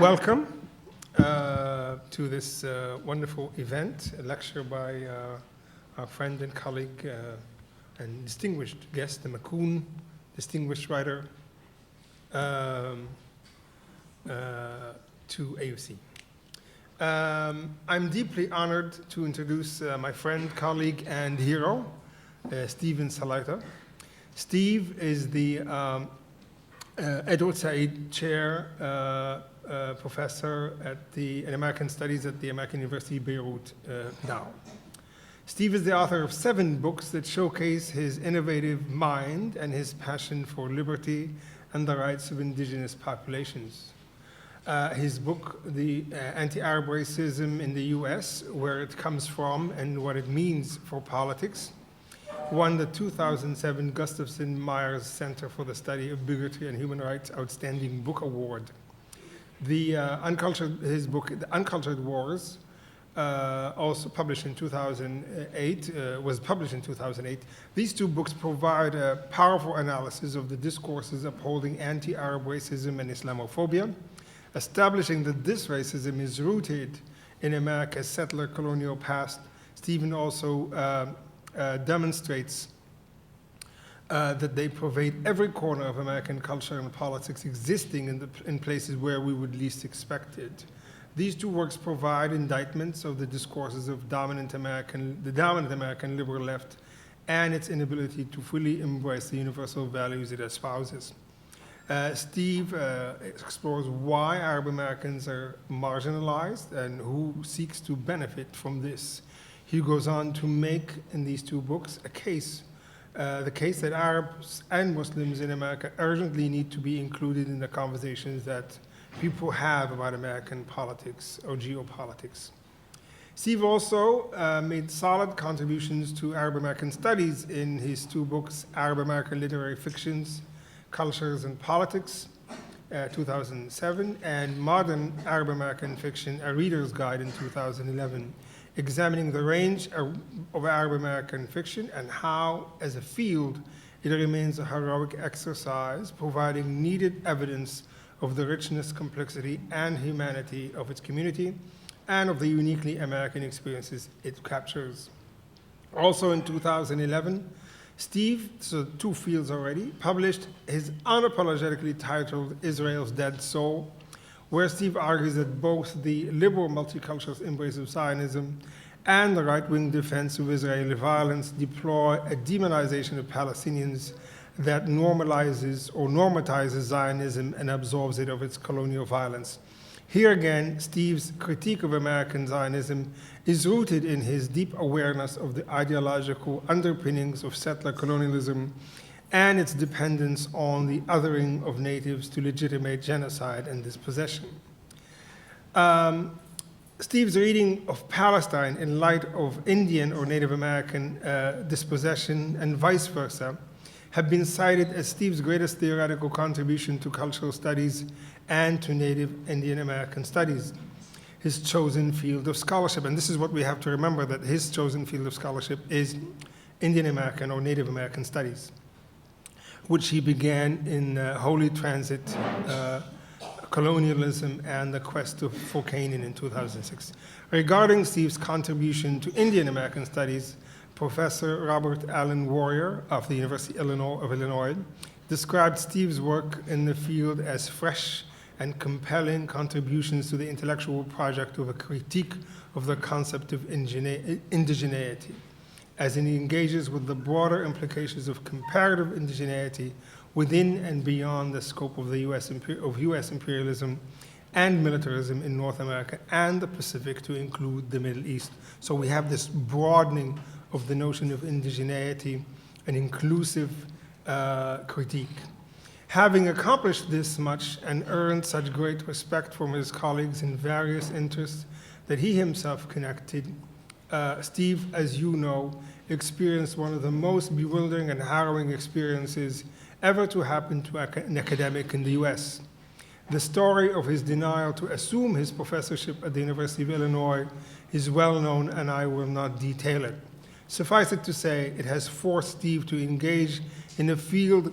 Welcome to this wonderful event, a lecture by our friend and colleague and distinguished guest, the Macoun, distinguished writer, to AUC. I'm deeply honored to introduce my friend, colleague, and hero, Stephen Salaita. Steve is the Edward Said Chair Professor in American Studies at the American University Beirut now. Steve is the author of 7 books that showcase his innovative mind and his passion for liberty and the rights of indigenous populations. His book, The Anti-Arab Racism in the US, Where It Comes From and What It Means for Politics, won the 2007 Gustafson Myers Center for the Study of Bigotry and Human Rights Outstanding Book Award. His book, The Uncultured Wars, also published in 2008, was published in 2008. These 2 books provide a powerful analysis of the discourses upholding anti-Arab racism and Islamophobia, establishing that this racism is rooted in America's settler colonial past. Stephen also demonstrates that they pervade every corner of American culture and politics, existing in places where we would least expect it. These 2 works provide indictments of the discourses of the dominant American liberal left and its inability to fully embrace the universal values it espouses. Steve explores why Arab Americans are marginalized and who seeks to benefit from this. He goes on to make, in these 2 books, the case that Arabs and Muslims in America urgently need to be included in the conversations that people have about American politics or geopolitics. Steve also made solid contributions to Arab American studies in his 2 books, Arab American Literary Fictions, Cultures and Politics, 2007, and Modern Arab American Fiction, A Reader's Guide in 2011, examining the range of Arab American fiction and how, as a field, it remains a heroic exercise, providing needed evidence of the richness, complexity, and humanity of its community, and of the uniquely American experiences it captures. Also in 2011, Steve, so 2 fields already, published his unapologetically titled Israel's Dead Soul, where Steve argues that both the liberal multicultural embrace of Zionism and the right-wing defense of Israeli violence deploy a demonization of Palestinians that normalizes or normatizes Zionism and absolves it of its colonial violence. Here again, Steve's critique of American Zionism is rooted in his deep awareness of the ideological underpinnings of settler colonialism and its dependence on the othering of natives to legitimate genocide and dispossession. Steve's reading of Palestine in light of Indian or Native American dispossession and vice versa have been cited as Steve's greatest theoretical contribution to cultural studies and to Native Indian American studies, his chosen field of scholarship. And this is what we have to remember, that his chosen field of scholarship is Indian American or Native American studies, which he began in Holy Transit, Colonialism, and the Quest for Canaan in 2006. Regarding Steve's contribution to Indian American studies, Professor Robert Allen Warrior of the University of Illinois described Steve's work in the field as fresh and compelling contributions to the intellectual project of a critique of the concept of indigeneity, as he engages with the broader implications of comparative indigeneity within and beyond the scope of the US imperialism and militarism in North America and the Pacific, to include the Middle East. So we have this broadening of the notion of indigeneity, an inclusive critique. Having accomplished this much and earned such great respect from his colleagues in various interests that he himself connected, Steve, as you know, experienced one of the most bewildering and harrowing experiences ever to happen to an academic in the US. The story of his denial to assume his professorship at the University of Illinois is well known, and I will not detail it. Suffice it to say, it has forced Steve to engage in a field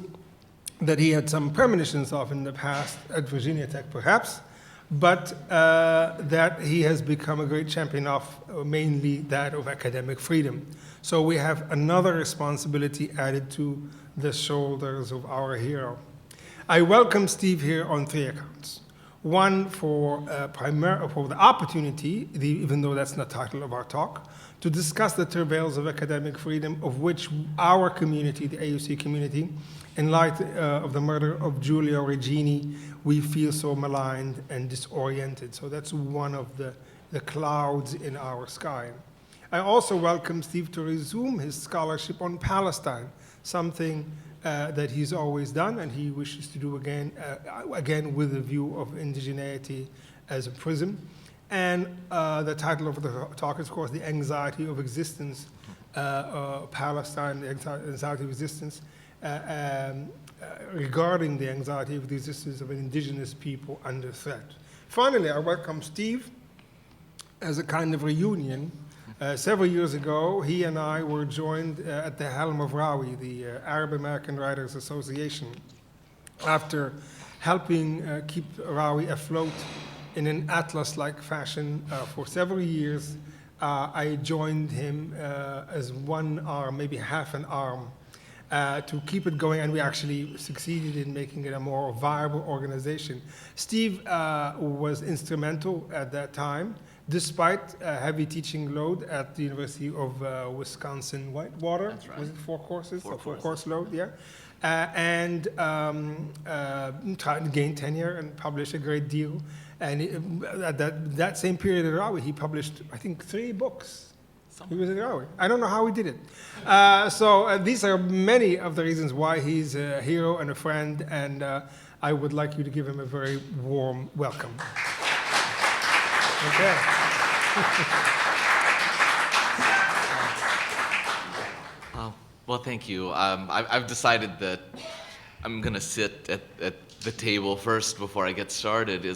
that he had some premonitions of in the past, at Virginia Tech perhaps, but that he has become a great champion of, mainly that of academic freedom. So we have another responsibility added to the shoulders of our hero. I welcome Steve here on 3 accounts. One, for the opportunity, even though that's not the title of our talk, to discuss the travails of academic freedom, of which our community, the AUC community, in light of the murder of Giulio Regini, we feel so maligned and disoriented. So that's one of the clouds in our sky. I also welcome Steve to resume his scholarship on Palestine, something that he's always done and he wishes to do again with the view of indigeneity as a prism. And the title of the talk is, of course, The Anxiety of Existence, Palestine, the Anxiety of Existence, regarding the anxiety of the existence of an indigenous people under threat. Finally, I welcome Steve as a kind of reunion. Several years ago, he and I were joined at the helm of RAWI, the Arab American Writers Association, after helping keep RAWI afloat in an atlas-like fashion for several years. I joined him as one arm, maybe half an arm, to keep it going, and we actually succeeded in making it a more viable organization. Steve was instrumental at that time, despite a heavy teaching load at the University of Wisconsin-Whitewater. That's right. Was it 4 courses? Four Course load, yeah. And tried to gain tenure and publish a great deal. And at that same period at Rawi, he published, I think, 3 books. He was at Rawi. I don't know how he did it. So these are many of the reasons why he's a hero and a friend, and I would like you to give him a very warm welcome. Okay. Well, thank you. I've decided that I'm going to sit at the table first before I get started. Do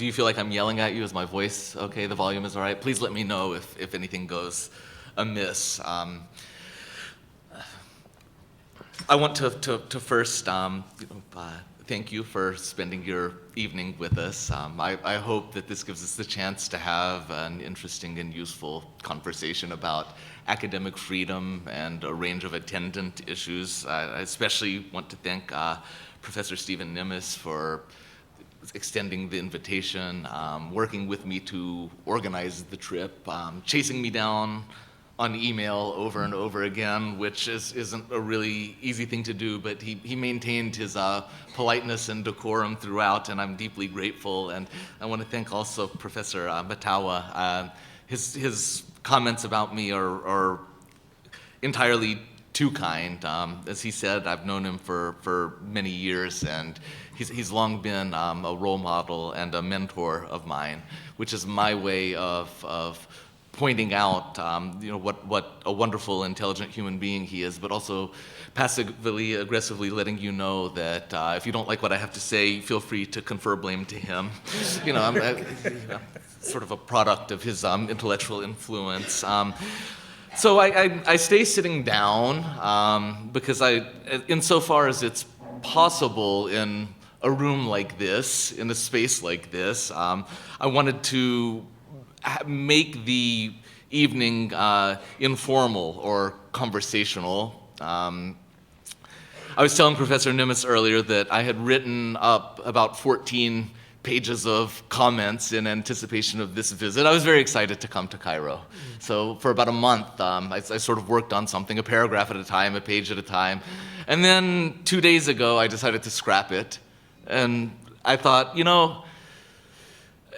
you feel like I'm yelling at you? Is my voice okay? The volume is all right? Please let me know if anything goes amiss. I want to first thank you for spending your evening with us. I hope that this gives us the chance to have an interesting and useful conversation about academic freedom and a range of attendant issues. I especially want to thank Professor Stephen Nimitz for extending the invitation, working with me to organize the trip, chasing me down on email over and over again, which isn't a really easy thing to do, but he maintained his politeness and decorum throughout, and I'm deeply grateful. And I want to thank also Professor Matawa. His comments about me are entirely too kind. As he said, I've known him for many years, and he's long been a role model and a mentor of mine, which is my way of pointing out what a wonderful, intelligent human being he is, but also passively, aggressively letting you know that if you don't like what I have to say, feel free to confer blame to him. I'm sort of a product of his intellectual influence. So I stay sitting down because insofar as it's possible in a room like this, in a space like this, I wanted to make the evening informal or conversational. I was telling Professor Nimitz earlier that I had written up about 14 pages of comments in anticipation of this visit. I was very excited to come to Cairo. So for about a month, I sort of worked on something, a paragraph at a time, a page at a time. And then 2 days ago, I decided to scrap it. And I thought,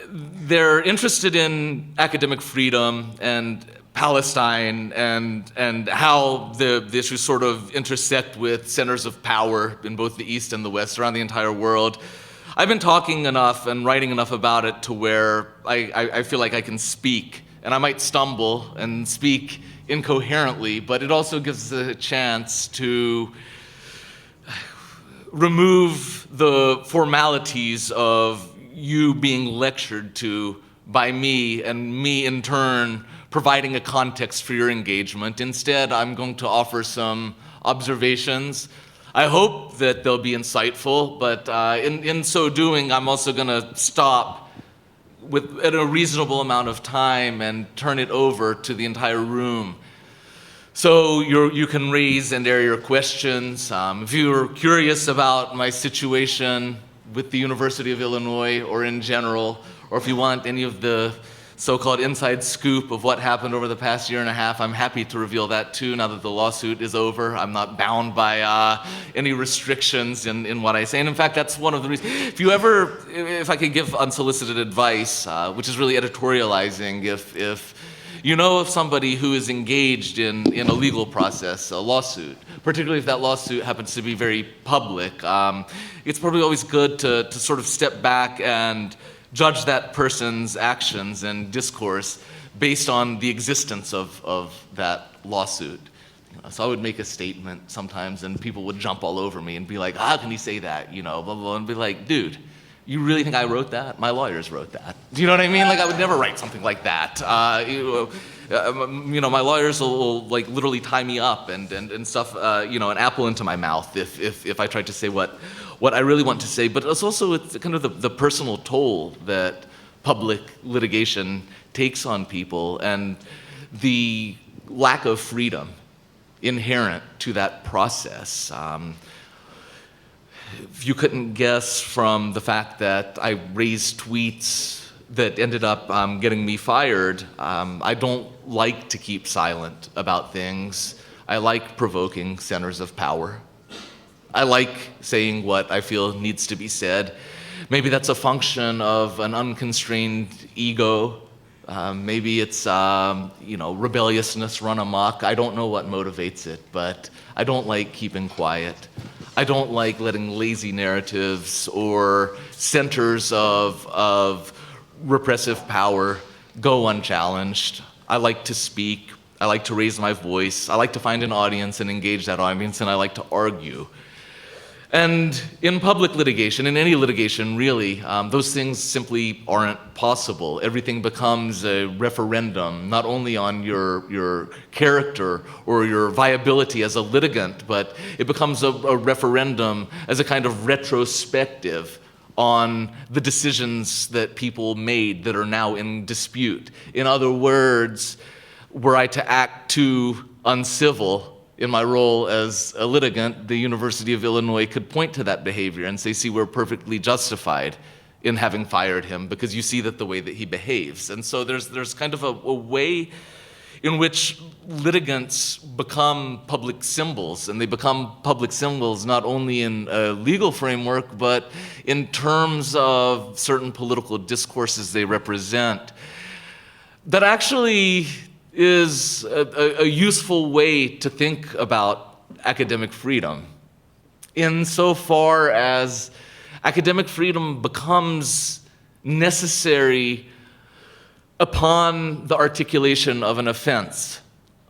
they're interested in academic freedom and Palestine and how the issues sort of intersect with centers of power in both the East and the West around the entire world. I've been talking enough and writing enough about it to where I feel like I can speak, and I might stumble and speak incoherently, but it also gives a chance to remove the formalities of you being lectured to by me, and me in turn providing a context for your engagement. Instead, I'm going to offer some observations. I hope that they'll be insightful, but in so doing, I'm also going to stop at a reasonable amount of time and turn it over to the entire room. So you can raise and air your questions. If you're curious about my situation with the University of Illinois or in general, or if you want any of the so-called inside scoop of what happened over the past year and a half, I'm happy to reveal that too now that the lawsuit is over. I'm not bound by any restrictions in what I say. And in fact, that's one of the reasons. If I could give unsolicited advice, which is really editorializing, if you know of somebody who is engaged in a legal process, a lawsuit, particularly if that lawsuit happens to be very public, it's probably always good to sort of step back and judge that person's actions and discourse based on the existence of that lawsuit. So I would make a statement sometimes and people would jump all over me and be like, how can you say that? Blah, blah, blah, and be like, dude, you really think I wrote that? My lawyers wrote that. Do you know what I mean? Like, I would never write something like that. My lawyers will like literally tie me up and stuff, an apple into my mouth if I tried to say what I really want to say. But it's kind of the personal toll that public litigation takes on people and the lack of freedom inherent to that process. If you couldn't guess from the fact that I raised tweets that ended up getting me fired, I don't like to keep silent about things. I like provoking centers of power. I like saying what I feel needs to be said. Maybe that's a function of an unconstrained ego. Maybe it's rebelliousness run amok. I don't know what motivates it, but I don't like keeping quiet. I don't like letting lazy narratives or centers of repressive power go unchallenged. I like to speak. I like to raise my voice. I like to find an audience and engage that audience, and I like to argue. And in public litigation, in any litigation really, those things simply aren't possible. Everything becomes a referendum, not only on your character or your viability as a litigant, but it becomes a referendum as a kind of retrospective on the decisions that people made that are now in dispute. In other words, were I to act too uncivil in my role as a litigant, the University of Illinois could point to that behavior and say, see, we're perfectly justified in having fired him because you see that the way that he behaves. And so there's kind of a way in which litigants become public symbols, and they become public symbols not only in a legal framework, but in terms of certain political discourses they represent. That actually is a useful way to think about academic freedom, insofar as academic freedom becomes necessary upon the articulation of an offense.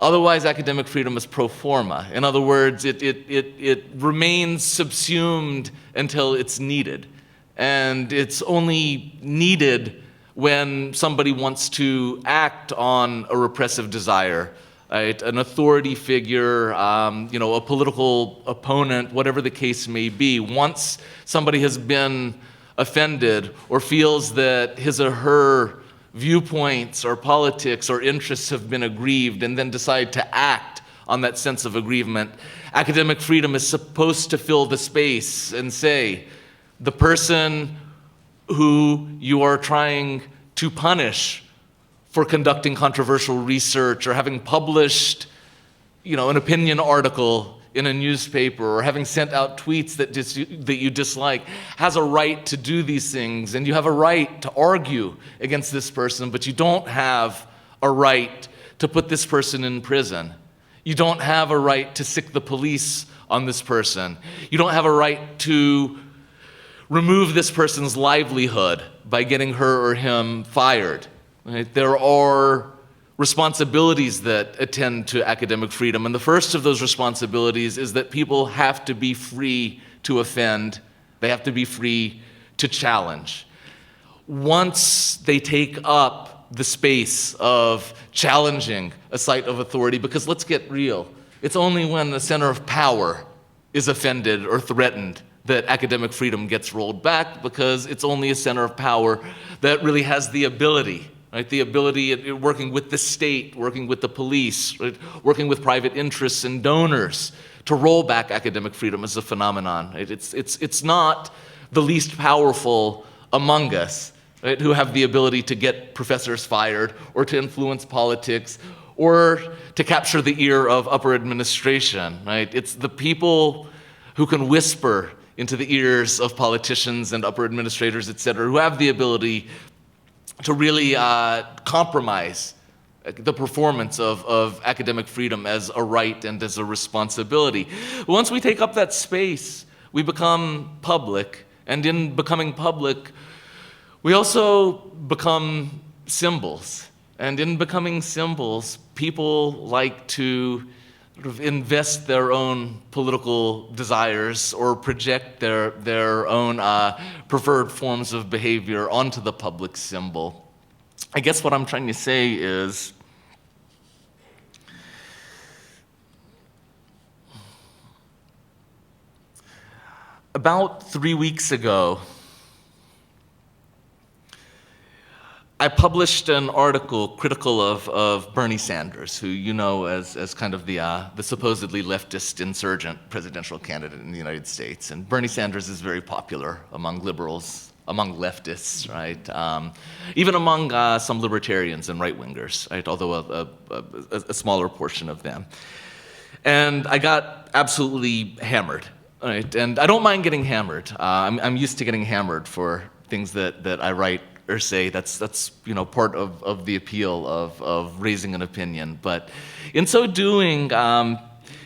Otherwise, academic freedom is pro forma. In other words, it remains subsumed until it's needed. And it's only needed when somebody wants to act on a repressive desire, right? An authority figure, a political opponent, whatever the case may be. Once somebody has been offended or feels that his or her viewpoints or politics or interests have been aggrieved and then decide to act on that sense of aggrievement, academic freedom is supposed to fill the space and say, the person who you are trying to punish for conducting controversial research or having published, an opinion article in a newspaper or having sent out tweets that you dislike, has a right to do these things, and you have a right to argue against this person, but you don't have a right to put this person in prison. You don't have a right to sic the police on this person. You don't have a right to remove this person's livelihood by getting her or him fired. Right? There are responsibilities that attend to academic freedom, and the first of those responsibilities is that people have to be free to offend. They have to be free to challenge. Once they take up the space of challenging a site of authority, because let's get real, it's only when the center of power is offended or threatened that academic freedom gets rolled back, because it's only a center of power that really has the ability, right? The ability, working with the state, working with the police, right? Working with private interests and donors to roll back academic freedom as a phenomenon. Right? It's not the least powerful among us, right, who have the ability to get professors fired or to influence politics or to capture the ear of upper administration. Right? It's the people who can whisper into the ears of politicians and upper administrators, et cetera, who have the ability to really compromise the performance of academic freedom as a right and as a responsibility. Once we take up that space, we become public, and in becoming public, we also become symbols. And in becoming symbols, people like to sort of invest their own political desires or project their own preferred forms of behavior onto the public symbol. I guess what I'm trying to say is, about 3 weeks ago, I published an article critical of Bernie Sanders, who you know as kind of the supposedly leftist insurgent presidential candidate in the United States. And Bernie Sanders is very popular among liberals, among leftists, right? Even among some libertarians and right-wingers, right? Although a smaller portion of them. And I got absolutely hammered, right? And I don't mind getting hammered. I'm used to getting hammered for things that I write or say. That's you know, part of the appeal of raising an opinion. But in so doing,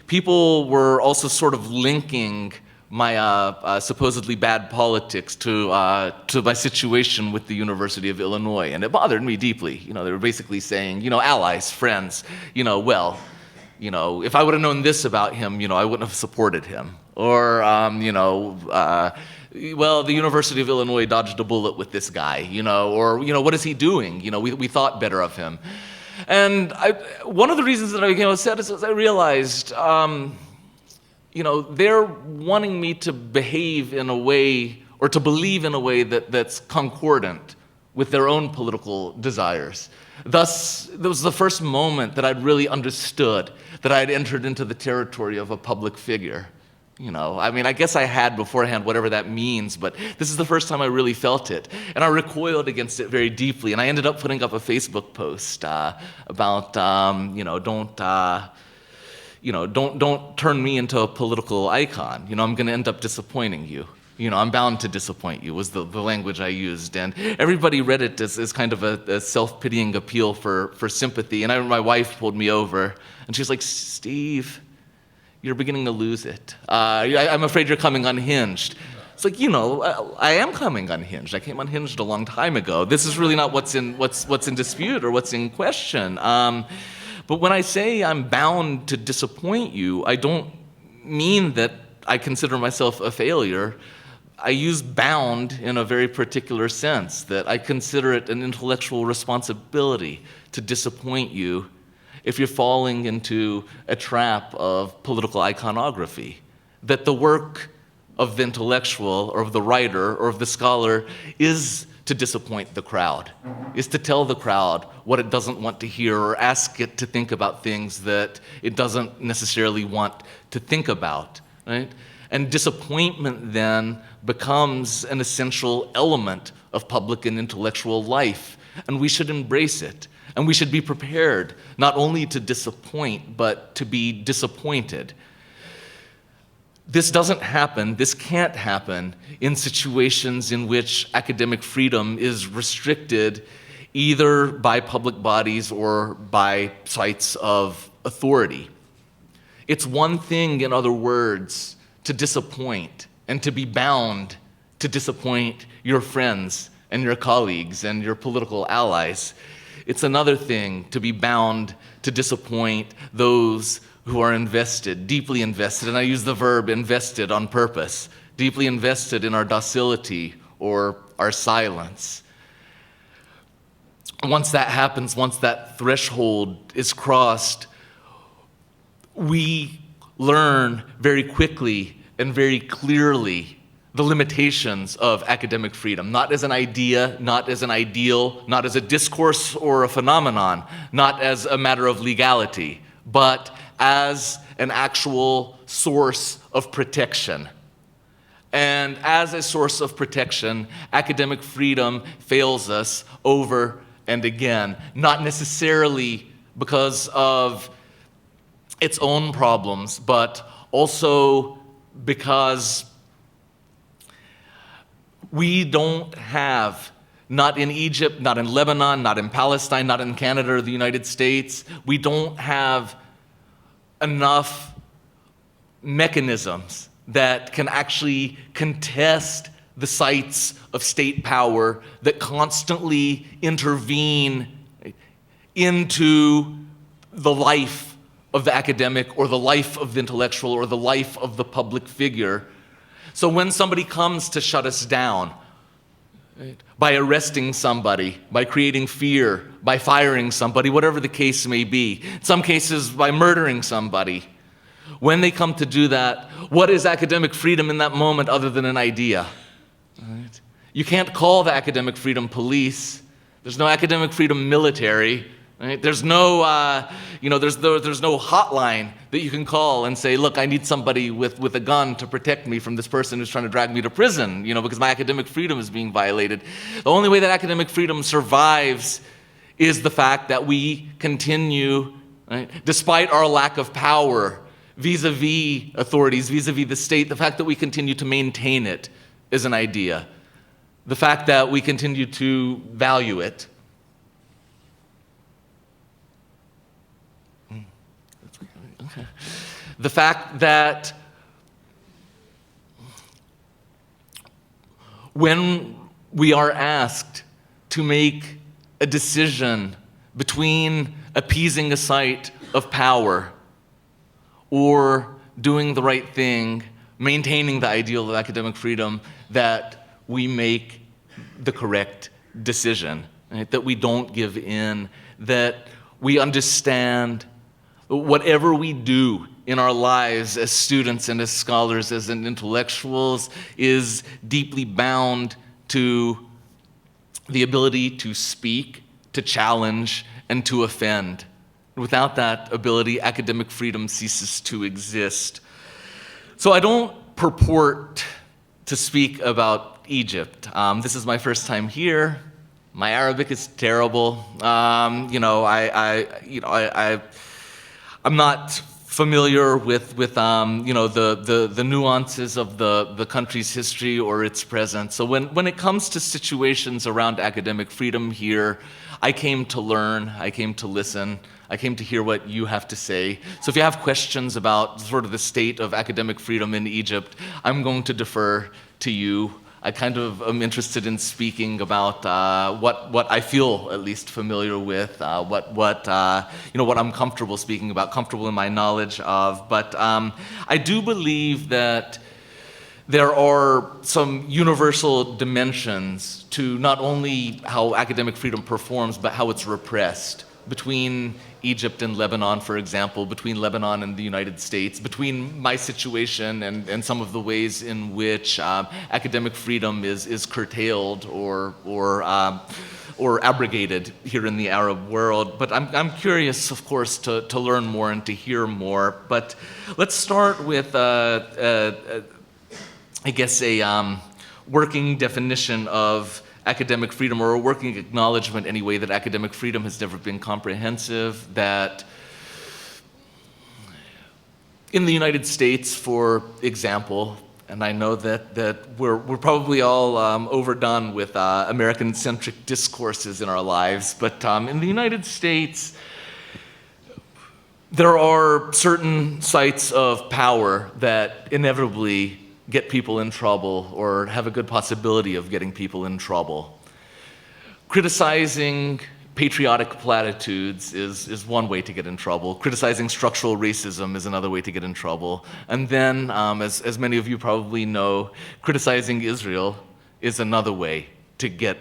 people were also sort of linking my supposedly bad politics to my situation with the University of Illinois, and it bothered me deeply. You know, they were basically saying, you know, allies, friends, you know, well, you know, if I would have known this about him, you know, I wouldn't have supported him. Or, you know, well, the University of Illinois dodged a bullet with this guy, you know, or, you know, what is he doing? You know, we thought better of him. And one of the reasons that I became upset is I realized, you know, they're wanting me to behave in a way or to believe in a way that's concordant with their own political desires. Thus, it was the first moment that I'd really understood that I'd entered into the territory of a public figure. You know, I mean, I guess I had beforehand, whatever that means, but this is the first time I really felt it. And I recoiled against it very deeply. And I ended up putting up a Facebook post about, you know, don't turn me into a political icon. You know, I'm going to end up disappointing you. You know, I'm bound to disappoint you, was the language I used. And everybody read it as kind of a self-pitying appeal for sympathy. And my wife pulled me over, and she's like, Steve, you're beginning to lose it. I'm afraid you're coming unhinged. It's like, you know, I am coming unhinged. I came unhinged a long time ago. This is really not what's in dispute or what's in question. But when I say I'm bound to disappoint you, I don't mean that I consider myself a failure. I use bound in a very particular sense, that I consider it an intellectual responsibility to disappoint you if you're falling into a trap of political iconography, that the work of the intellectual or of the writer or of the scholar is to disappoint the crowd, is to tell the crowd what it doesn't want to hear or ask it to think about things that it doesn't necessarily want to think about, right? And disappointment then becomes an essential element of public and intellectual life, and we should embrace it. And we should be prepared not only to disappoint, but to be disappointed. This doesn't happen, this can't happen in situations in which academic freedom is restricted either by public bodies or by sites of authority. It's one thing, in other words, to disappoint and to be bound to disappoint your friends and your colleagues and your political allies. It's another thing to be bound to disappoint those who are invested, deeply invested, and I use the verb invested on purpose, deeply invested in our docility or our silence. Once that happens, once that threshold is crossed, we learn very quickly and very clearly the limitations of academic freedom, not as an idea, not as an ideal, not as a discourse or a phenomenon, not as a matter of legality, but as an actual source of protection. And as a source of protection, academic freedom fails us over and again, not necessarily because of its own problems, but also because we don't have, not in Egypt, not in Lebanon, not in Palestine, not in Canada or the United States, we don't have enough mechanisms that can actually contest the sites of state power that constantly intervene into the life of the academic or the life of the intellectual or the life of the public figure. So when somebody comes to shut us down, right, by arresting somebody, by creating fear, by firing somebody, whatever the case may be, in some cases by murdering somebody, when they come to do that, what is academic freedom in that moment other than an idea? Right? You can't call the academic freedom police. There's no academic freedom military. Right? There's no, there's no hotline that you can call and say, look, I need somebody with a gun to protect me from this person who's trying to drag me to prison, because my academic freedom is being violated. The only way that academic freedom survives is the fact that we continue, right, despite our lack of power vis-a-vis authorities, vis-a-vis the state, the fact that we continue to maintain it is an idea. The fact that we continue to value it. The fact that when we are asked to make a decision between appeasing a site of power or doing the right thing, maintaining the ideal of academic freedom, that we make the correct decision, right? That we don't give in, that we understand whatever we do in our lives as students and as scholars, as intellectuals, is deeply bound to the ability to speak, to challenge, and to offend. Without that ability, academic freedom ceases to exist. So I don't purport to speak about Egypt. This is my first time here. My Arabic is terrible. I'm not familiar with the nuances of the country's history or its present. So when it comes to situations around academic freedom here, I came to learn, I came to listen, I came to hear what you have to say. So if you have questions about sort of the state of academic freedom in Egypt, I'm going to defer to you. I kind of am interested in speaking about what I feel at least familiar with, what I'm comfortable speaking about, comfortable in my knowledge of. But I do believe that there are some universal dimensions to not only how academic freedom performs, but how it's repressed between Egypt and Lebanon, for example, between Lebanon and the United States, between my situation and some of the ways in which academic freedom is curtailed or abrogated here in the Arab world. But I'm curious, of course, to learn more and to hear more. But let's start with, I guess, a working definition of academic freedom, or a working acknowledgement anyway, that academic freedom has never been comprehensive, that in the United States, for example, and I know that we're probably all overdone with American-centric discourses in our lives, but in the United States, there are certain sites of power that inevitably get people in trouble or have a good possibility of getting people in trouble. Criticizing patriotic platitudes is one way to get in trouble. Criticizing structural racism is another way to get in trouble. And then, as many of you probably know, criticizing Israel is another way to get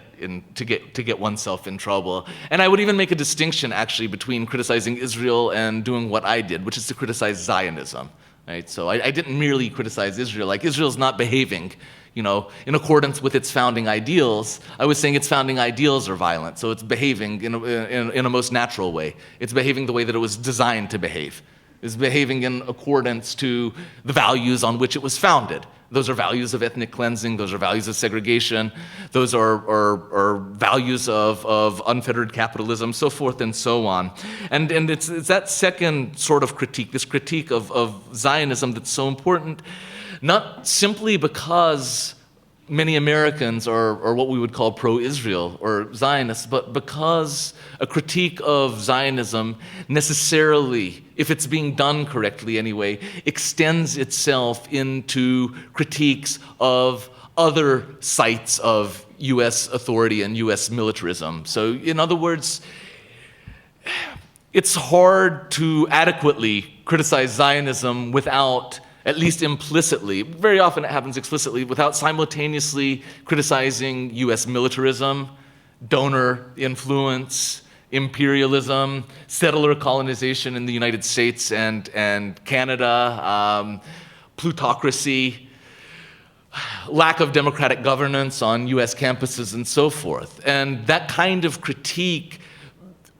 oneself in trouble. And I would even make a distinction, actually, between criticizing Israel and doing what I did, which is to criticize Zionism. right? So I didn't merely criticize Israel, like Israel's not behaving, in accordance with its founding ideals. I was saying its founding ideals are violent, so it's behaving in a most natural way. It's behaving the way that it was designed to behave. It's behaving in accordance to the values on which it was founded. Those are values of ethnic cleansing. Those are values of segregation. Those are values of unfettered capitalism, so forth and so on. And it's that second sort of critique, this critique of Zionism, that's so important, not simply because many Americans are what we would call pro-Israel or Zionists, but because a critique of Zionism necessarily, if it's being done correctly anyway, extends itself into critiques of other sites of U.S. authority and U.S. militarism. So, in other words, it's hard to adequately criticize Zionism without, at least implicitly, very often it happens explicitly, without simultaneously criticizing U.S. militarism, donor influence, imperialism, settler colonization in the United States and Canada, plutocracy, lack of democratic governance on U.S. campuses, and so forth. And that kind of critique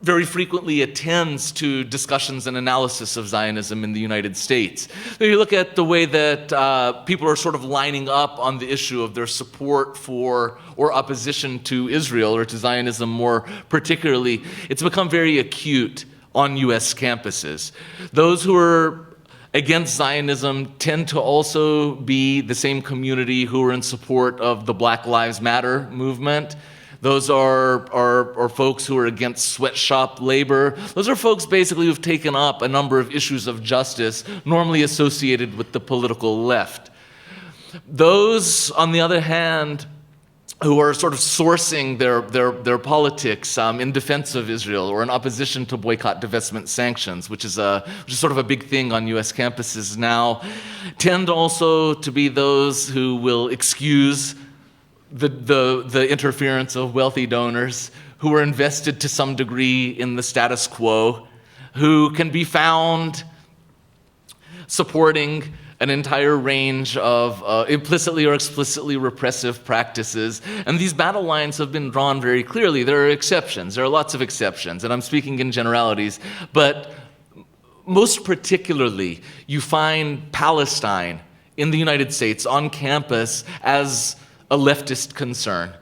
very frequently attends to discussions and analysis of Zionism in the United States. So you look at the way that people are sort of lining up on the issue of their support for or opposition to Israel, or to Zionism more particularly, it's become very acute on U.S. campuses. Those who are against Zionism tend to also be the same community who are in support of the Black Lives Matter movement. Those are folks who are against sweatshop labor. Those are folks basically who've taken up a number of issues of justice normally associated with the political left. Those, on the other hand, who are sort of sourcing their politics in defense of Israel or in opposition to boycott, divestment, sanctions, which is sort of a big thing on U.S. campuses now, tend also to be those who will excuse the interference of wealthy donors who are invested to some degree in the status quo, who can be found supporting an entire range of implicitly or explicitly repressive practices. And these battle lines have been drawn very clearly. There are exceptions. There are lots of exceptions, and I'm speaking in generalities. But most particularly, you find Palestine in the United States on campus as a leftist concern,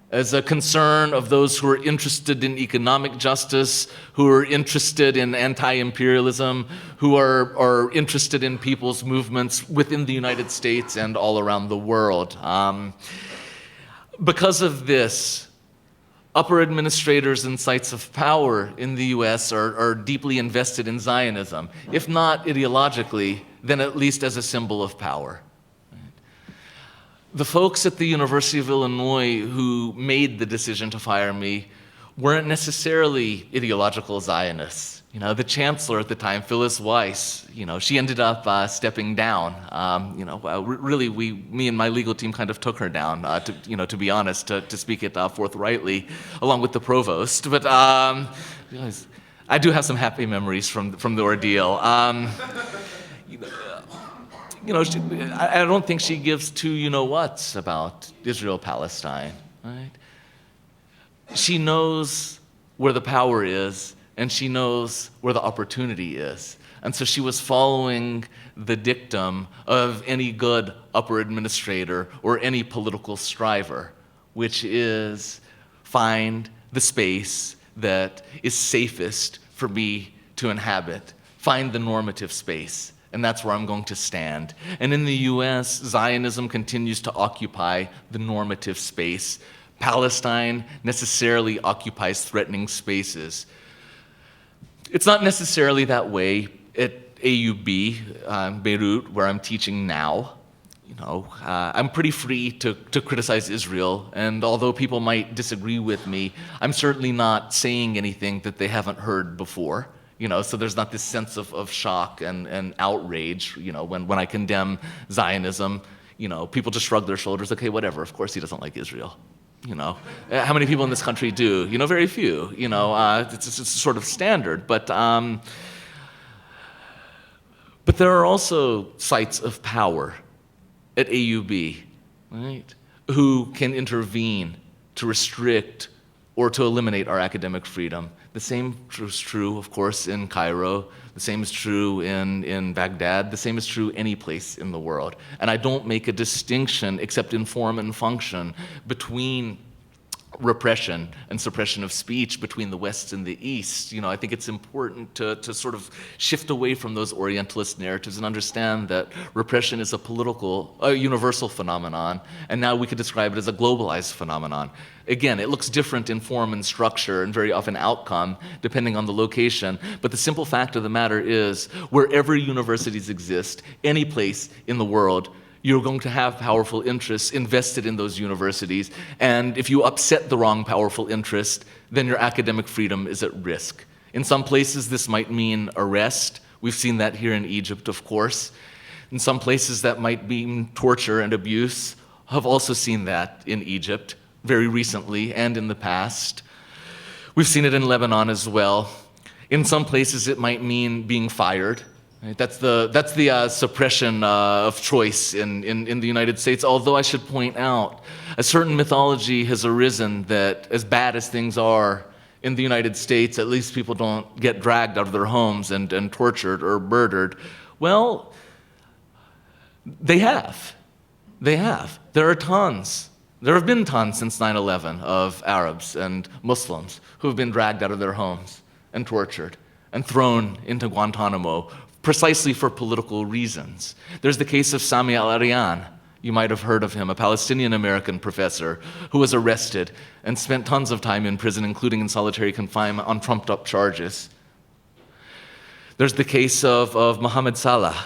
as a concern of those who are interested in economic justice, who are interested in anti-imperialism, who are interested in people's movements within the United States and all around the world. Because of this, upper administrators and sites of power in the US are deeply invested in Zionism, if not ideologically, then at least as a symbol of power. The folks at the University of Illinois who made the decision to fire me weren't necessarily ideological Zionists. The chancellor at the time, Phyllis Weiss, she ended up stepping down. Really, me and my legal team kind of took her down, to be honest, to speak it forthrightly, along with the provost. But I do have some happy memories from the ordeal. I don't think she gives two you-know-whats about Israel-Palestine, right? She knows where the power is, and she knows where the opportunity is. And so she was following the dictum of any good upper administrator or any political striver, which is find the space that is safest for me to inhabit, find the normative space. And that's where I'm going to stand. And in the US, Zionism continues to occupy the normative space. Palestine necessarily occupies threatening spaces. It's not necessarily that way at AUB, Beirut, where I'm teaching now. I'm pretty free to criticize Israel, and although people might disagree with me, I'm certainly not saying anything that they haven't heard before. So there's not this sense of shock and outrage, when I condemn Zionism. People just shrug their shoulders, okay, whatever, of course he doesn't like Israel. How many people in this country do? Very few. It's sort of standard. But But there are also sites of power at AUB, right, who can intervene to restrict or to eliminate our academic freedom. The same is true, of course, in Cairo. The same is true in Baghdad. The same is true any place in the world. And I don't make a distinction, except in form and function, between repression and suppression of speech between the West and the East. I think it's important to sort of shift away from those Orientalist narratives and understand that repression is a universal phenomenon, and now we could describe it as a globalized phenomenon. Again, it looks different in form and structure and very often outcome, depending on the location, but the simple fact of the matter is, wherever universities exist, any place in the world, you're going to have powerful interests invested in those universities, and if you upset the wrong powerful interest, then your academic freedom is at risk. In some places, this might mean arrest. We've seen that here in Egypt, of course. In some places, that might mean torture and abuse. I've also seen that in Egypt very recently and in the past. We've seen it in Lebanon as well. In some places, it might mean being fired. Right? That's the suppression of choice in the United States, although I should point out, a certain mythology has arisen that as bad as things are in the United States, at least people don't get dragged out of their homes and tortured or murdered. Well, they have. They have. There are tons. There have been tons since 9/11 of Arabs and Muslims who have been dragged out of their homes and tortured and thrown into Guantanamo precisely for political reasons. There's the case of Sami al-Arian. You might have heard of him, a Palestinian-American professor who was arrested and spent tons of time in prison, including in solitary confinement on trumped-up charges. There's the case of Mohammed Salah,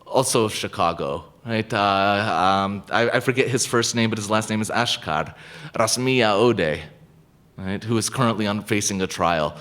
also of Chicago. Right? I forget his first name, but his last name is Ashkar. Rasmiya Odeh, right, who is currently facing a trial,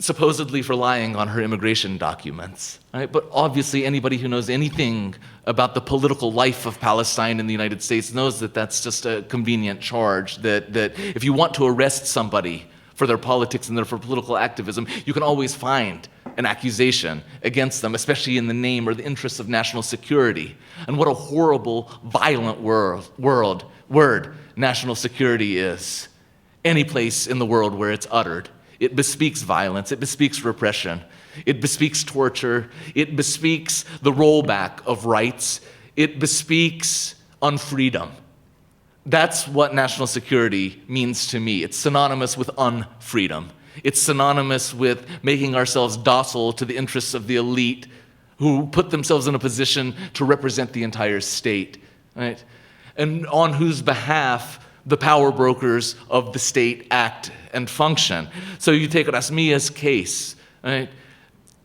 supposedly for lying on her immigration documents. Right? But obviously anybody who knows anything about the political life of Palestine in the United States knows that that's just a convenient charge, that if you want to arrest somebody for their politics and for political activism, you can always find an accusation against them, especially in the name or the interests of national security. And what a horrible, violent word national security is. Any place in the world where it's uttered, it bespeaks violence, it bespeaks repression, it bespeaks torture, it bespeaks the rollback of rights, it bespeaks unfreedom. That's what national security means to me. It's synonymous with unfreedom. It's synonymous with making ourselves docile to the interests of the elite who put themselves in a position to represent the entire state, right? And on whose behalf the power brokers of the state act and function. So you take Rasmiya's case, right?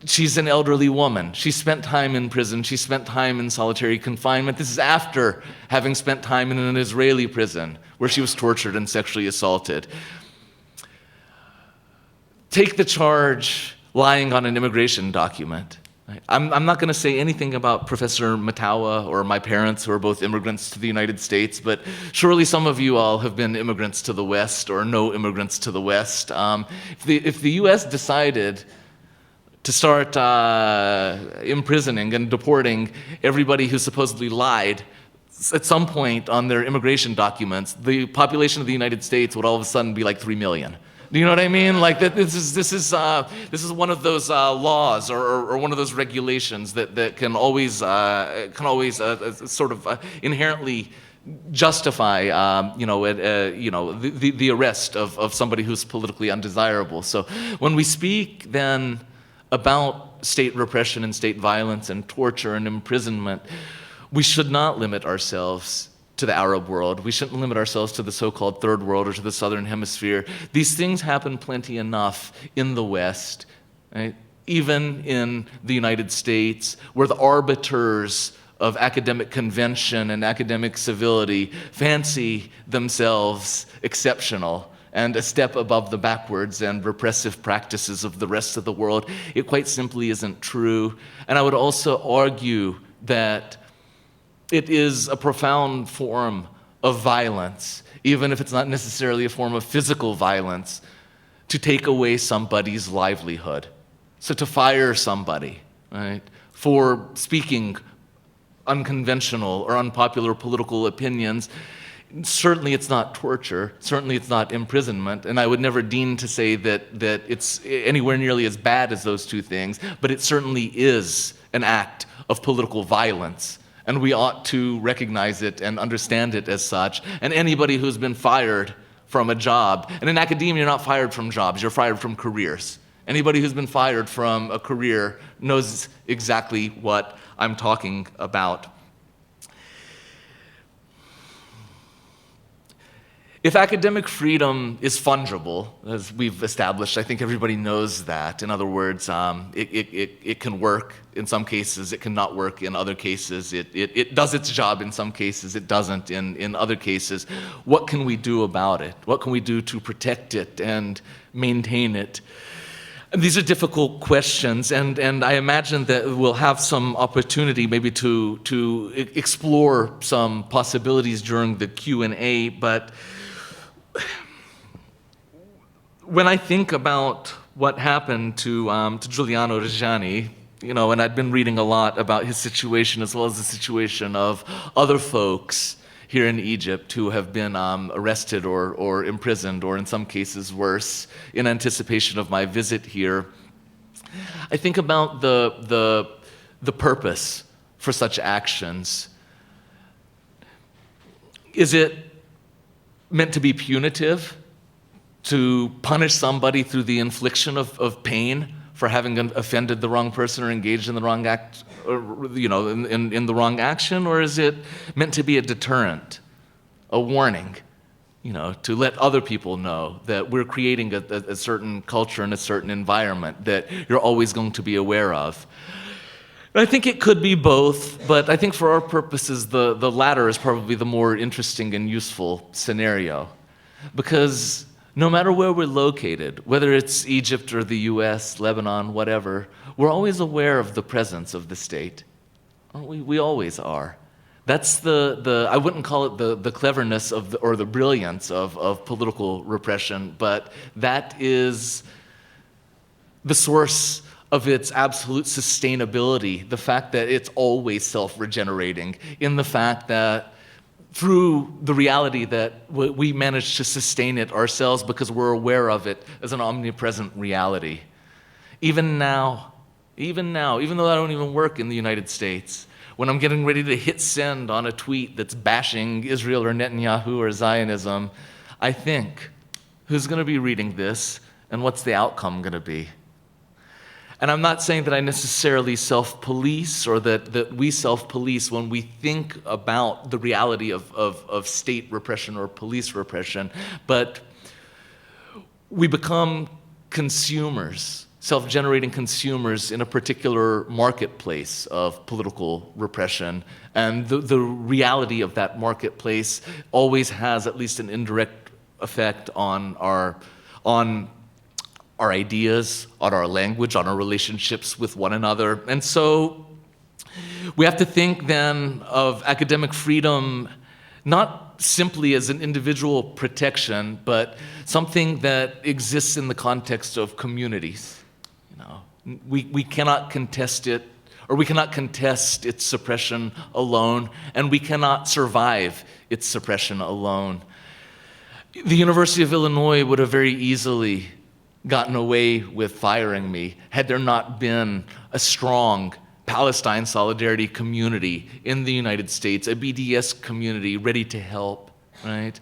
She's an elderly woman. She spent time in prison. She spent time in solitary confinement. This is after having spent time in an Israeli prison where she was tortured and sexually assaulted. Take the charge lying on an immigration document. I'm not going to say anything about Professor Matawa or my parents, who are both immigrants to the United States, but surely some of you all have been immigrants to the West or know immigrants to the West. If the U.S. decided to start imprisoning and deporting everybody who supposedly lied at some point on their immigration documents, the population of the United States would all of a sudden be like 3 million. Do you know what I mean? Like this is one of those laws or one of those regulations that can always sort of inherently justify the arrest of somebody who's politically undesirable. So when we speak then about state repression and state violence and torture and imprisonment, we should not limit ourselves to the Arab world. We shouldn't limit ourselves to the so-called third world or to the southern hemisphere. These things happen plenty enough in the West, right? Even in the United States, where the arbiters of academic convention and academic civility fancy themselves exceptional and a step above the backwards and repressive practices of the rest of the world. It quite simply isn't true. And I would also argue that it is a profound form of violence, even if it's not necessarily a form of physical violence, to take away somebody's livelihood. So to fire somebody, right, for speaking unconventional or unpopular political opinions. Certainly it's not torture, certainly it's not imprisonment, and I would never deign to say that it's anywhere nearly as bad as those two things, but it certainly is an act of political violence, and we ought to recognize it and understand it as such. And anybody who's been fired from a job, and in academia you're not fired from jobs, you're fired from careers. Anybody who's been fired from a career knows exactly what I'm talking about. If academic freedom is fungible, as we've established, I think everybody knows that. In other words, it can work in some cases, it cannot work in other cases. It does its job in some cases, it doesn't in other cases. What can we do about it? What can we do to protect it and maintain it? And these are difficult questions, and I imagine that we'll have some opportunity maybe to explore some possibilities during the Q&A, but when I think about what happened to Giuliano Reggiani, and I'd been reading a lot about his situation as well as the situation of other folks here in Egypt who have been arrested or imprisoned, or in some cases worse, in anticipation of my visit here, I think about the purpose for such actions. Is it meant to be punitive, to punish somebody through the infliction of pain for having offended the wrong person or engaged in the wrong act, or, in the wrong action? Or is it meant to be a deterrent, a warning, to let other people know that we're creating a certain culture and a certain environment that you're always going to be aware of? I think it could be both, but I think for our purposes, the latter is probably the more interesting and useful scenario. Because no matter where we're located, whether it's Egypt or the US, Lebanon, whatever, we're always aware of the presence of the state. Aren't we? We always are. That's I wouldn't call it the cleverness or the brilliance of political repression, but that is the source of its absolute sustainability, the fact that it's always self-regenerating, in the fact that through the reality that we manage to sustain it ourselves because we're aware of it as an omnipresent reality. Even now, even though I don't even work in the United States, when I'm getting ready to hit send on a tweet that's bashing Israel or Netanyahu or Zionism, I think, who's going to be reading this and what's the outcome going to be? And I'm not saying that I necessarily self-police or that we self-police when we think about the reality of state repression or police repression, but we become consumers, self-generating consumers in a particular marketplace of political repression. And the reality of that marketplace always has at least an indirect effect on our ideas, on our language, on our relationships with one another. And so we have to think then of academic freedom not simply as an individual protection, but something that exists in the context of communities. We cannot contest it, or we cannot contest its suppression alone, and we cannot survive its suppression alone. The University of Illinois would have very easily gotten away with firing me had there not been a strong Palestine solidarity community in the United States, a BDS community ready to help, right?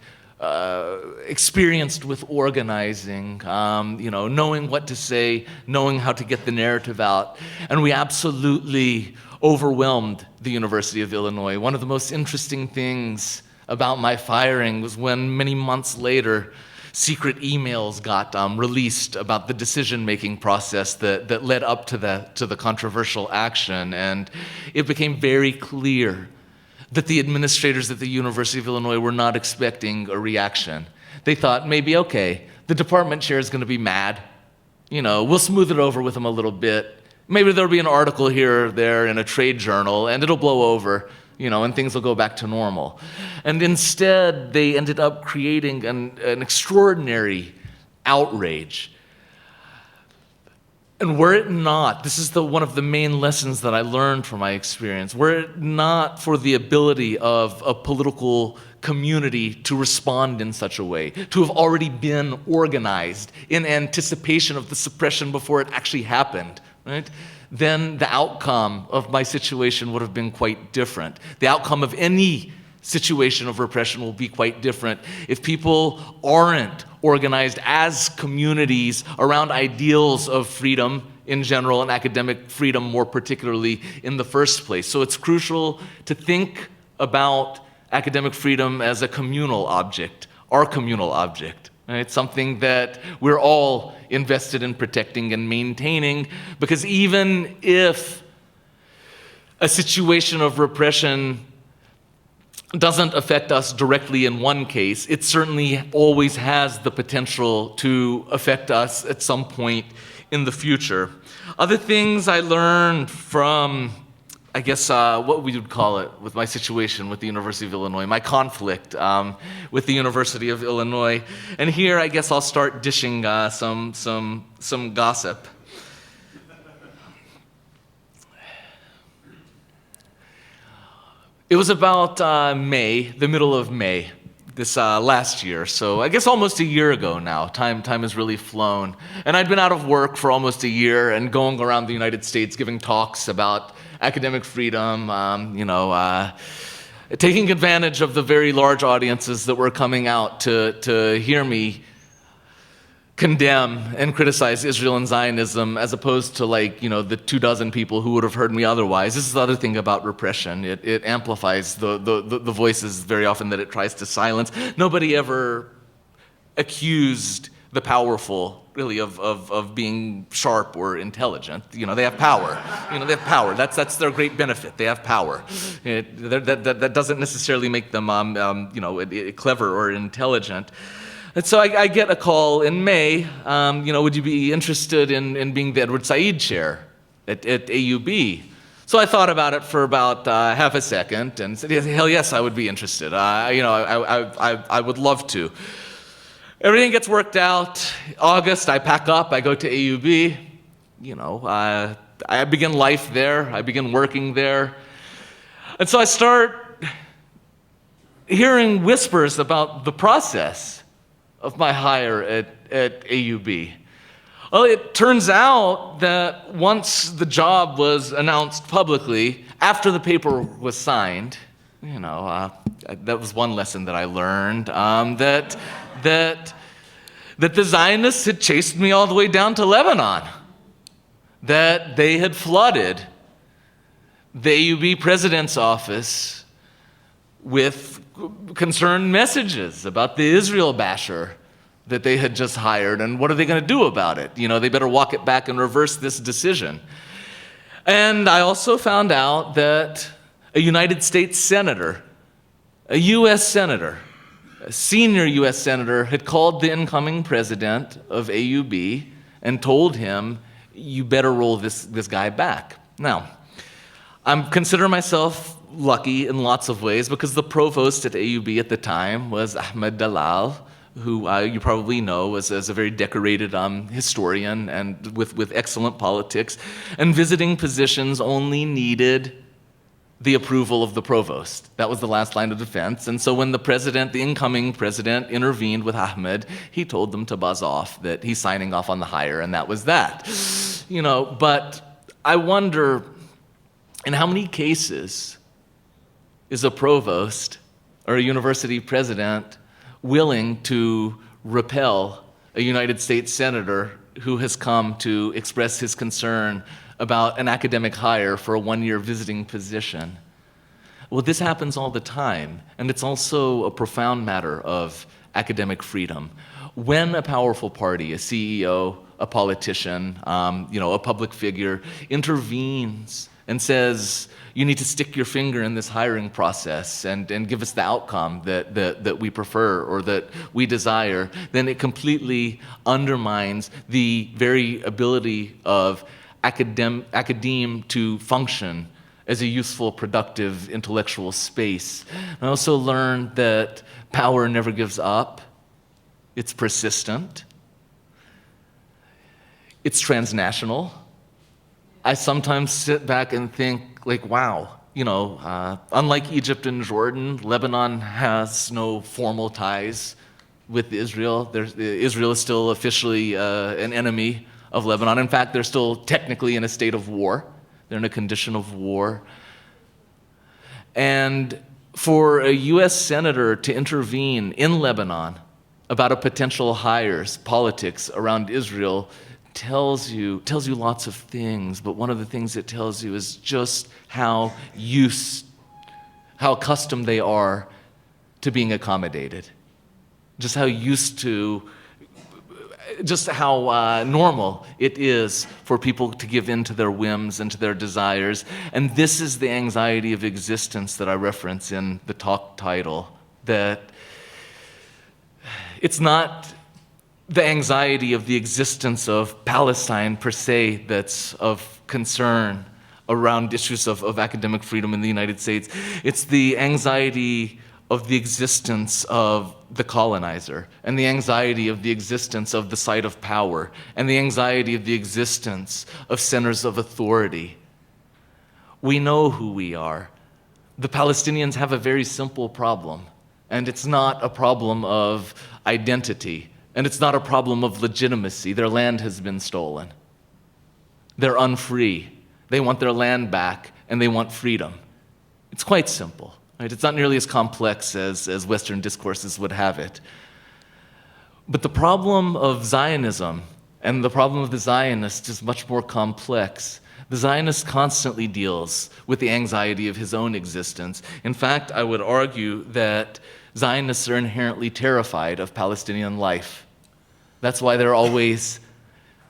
Experienced with organizing, knowing what to say, knowing how to get the narrative out. And we absolutely overwhelmed the University of Illinois. One of the most interesting things about my firing was when many months later, secret emails got released about the decision-making process that led up to the controversial action. And it became very clear that the administrators at the University of Illinois were not expecting a reaction. They thought maybe, okay, the department chair is going to be mad. We'll smooth it over with him a little bit. Maybe there'll be an article here or there in a trade journal, and it'll blow over, and things will go back to normal. And instead, they ended up creating an extraordinary outrage. And were it not, this is one of the main lessons that I learned from my experience, were it not for the ability of a political community to respond in such a way, to have already been organized in anticipation of the suppression before it actually happened, right? Then the outcome of my situation would have been quite different. The outcome of any situation of repression will be quite different if people aren't organized as communities around ideals of freedom in general and academic freedom more particularly in the first place. So it's crucial to think about academic freedom as a communal object, our communal object. Right? Something that we're all invested in protecting and maintaining, because even if a situation of repression doesn't affect us directly in one case, it certainly always has the potential to affect us at some point in the future. Other things I learned from, I guess, what we would call it with my situation with the University of Illinois, my conflict with the University of Illinois. And here, I guess I'll start dishing some gossip. It was about May, the middle of May, this last year. So I guess almost a year ago now. Time has really flown. And I'd been out of work for almost a year and going around the United States giving talks about academic freedom, taking advantage of the very large audiences that were coming out to hear me condemn and criticize Israel and Zionism, as opposed to the 24 people who would have heard me otherwise. This is the other thing about repression. It amplifies the voices very often that it tries to silence. Nobody ever accused the powerful, really, of being sharp or intelligent. They have power. They have power. That's their great benefit. They have power. That doesn't necessarily make them, clever or intelligent. And so I get a call in May, would you be interested in being the Edward Said Chair at AUB? So I thought about it for about half a second and said, hell yes, I would be interested. I would love to. Everything gets worked out. August, I pack up, I go to AUB. I begin life there. I begin working there. And so I start hearing whispers about the process of my hire at AUB. Well, it turns out that once the job was announced publicly, after the paper was signed, that was one lesson that I learned, that the Zionists had chased me all the way down to Lebanon, that they had flooded the AUB president's office with concerned messages about the Israel basher that they had just hired, and what are they going to do about it? They better walk it back and reverse this decision. And I also found out that a United States senator, a U.S. senator, a senior U.S. senator, had called the incoming president of AUB and told him, you better roll this guy back. Now, I'm considering myself lucky in lots of ways, because the provost at AUB at the time was Ahmed Dalal, who you probably know as a very decorated historian and with excellent politics, and visiting positions only needed the approval of the provost. That was the last line of defense. And so when the incoming president, intervened with Ahmed, he told them to buzz off, that he's signing off on the hire, and that was that. But I wonder, in how many cases is a provost or a university president willing to repel a United States senator who has come to express his concern about an academic hire for a one-year visiting position? Well, this happens all the time, and it's also a profound matter of academic freedom. When a powerful party, a CEO, a politician, a public figure, intervenes and says, you need to stick your finger in this hiring process and give us the outcome that we prefer or that we desire, then it completely undermines the very ability of academe to function as a useful, productive, intellectual space. I also learned that power never gives up. It's persistent. It's transnational. I sometimes sit back and think, like, wow, unlike Egypt and Jordan, Lebanon has no formal ties with Israel. Israel is still officially an enemy of Lebanon. In fact, they're still technically in a state of war. They're in a condition of war. And for a U.S. senator to intervene in Lebanon about a potential hires, politics around Israel, tells you lots of things, but one of the things it tells you is just how accustomed they are to being accommodated, just how normal it is for people to give in to their whims and to their desires. And this is the anxiety of existence that I reference in the talk title, that it's not the anxiety of the existence of Palestine per se that's of concern around issues of academic freedom in the United States. It's the anxiety of the existence of the colonizer, and the anxiety of the existence of the site of power, and the anxiety of the existence of centers of authority. We know who we are. The Palestinians have a very simple problem, and it's not a problem of identity, and it's not a problem of legitimacy. Their land has been stolen. They're unfree. They want their land back, and they want freedom. It's quite simple. Right? It's not nearly as complex as Western discourses would have it. But the problem of Zionism and the problem of the Zionist is much more complex. The Zionist constantly deals with the anxiety of his own existence. In fact, I would argue that Zionists are inherently terrified of Palestinian life. That's why they're always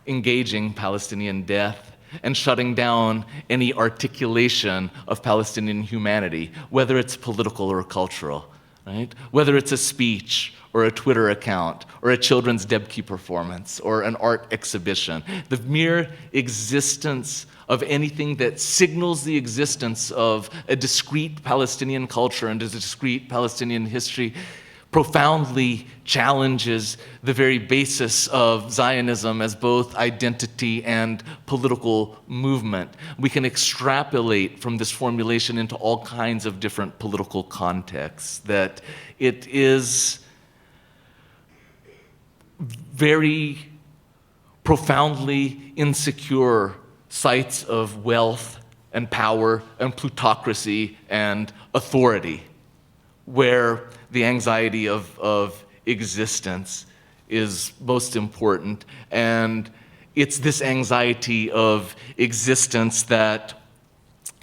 engaging Palestinian death and shutting down any articulation of Palestinian humanity, whether it's political or cultural, right? Whether it's a speech or a Twitter account or a children's Debki performance or an art exhibition. The mere existence of anything that signals the existence of a discrete Palestinian culture and a discrete Palestinian history profoundly challenges the very basis of Zionism as both identity and political movement. We can extrapolate from this formulation into all kinds of different political contexts, that it is very profoundly insecure sites of wealth and power and plutocracy and authority, where the anxiety of existence is most important. And it's this anxiety of existence that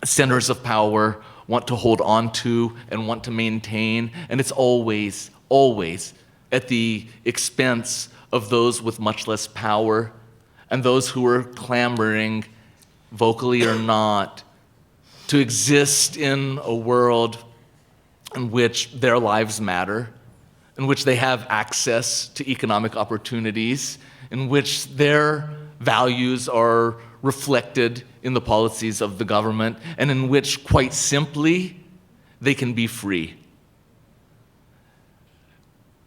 centers of power want to hold on to and want to maintain. And it's always, always at the expense of those with much less power and those who are clamoring, vocally or not, to exist in a world in which their lives matter, in which they have access to economic opportunities, in which their values are reflected in the policies of the government, and in which, quite simply, they can be free.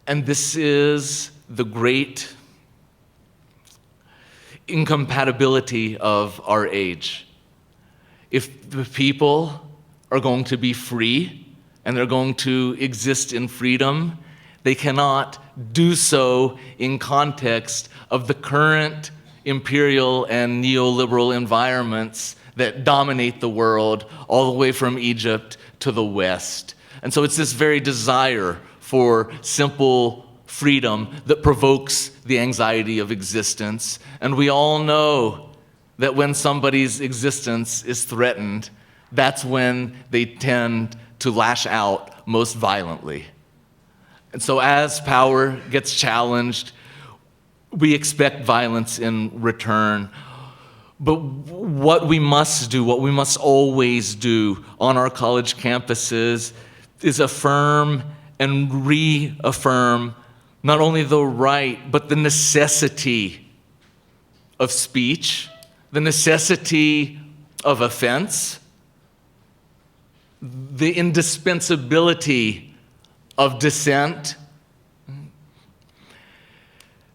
And this is the great incompatibility of our age. If the people are going to be free and they're going to exist in freedom, they cannot do so in context of the current imperial and neoliberal environments that dominate the world all the way from Egypt to the West. And so it's this very desire for simple freedom that provokes the anxiety of existence. And we all know that when somebody's existence is threatened, that's when they tend to lash out most violently. And so as power gets challenged, we expect violence in return. But what we must do, what we must always do on our college campuses, is affirm and reaffirm not only the right, but the necessity of speech, the necessity of offense, the indispensability of dissent,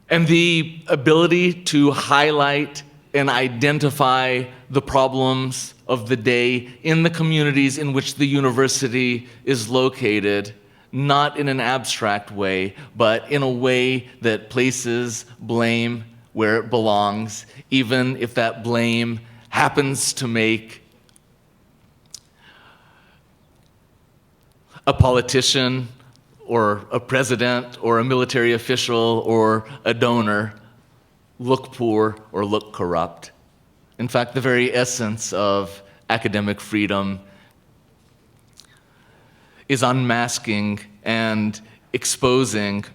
and the ability to highlight and identify the problems of the day in the communities in which the university is located, not in an abstract way, but in a way that places blame where it belongs, even if that blame happens to make a politician or a president or a military official or a donor look poor or look corrupt. In fact, the very essence of academic freedom is unmasking and exposing.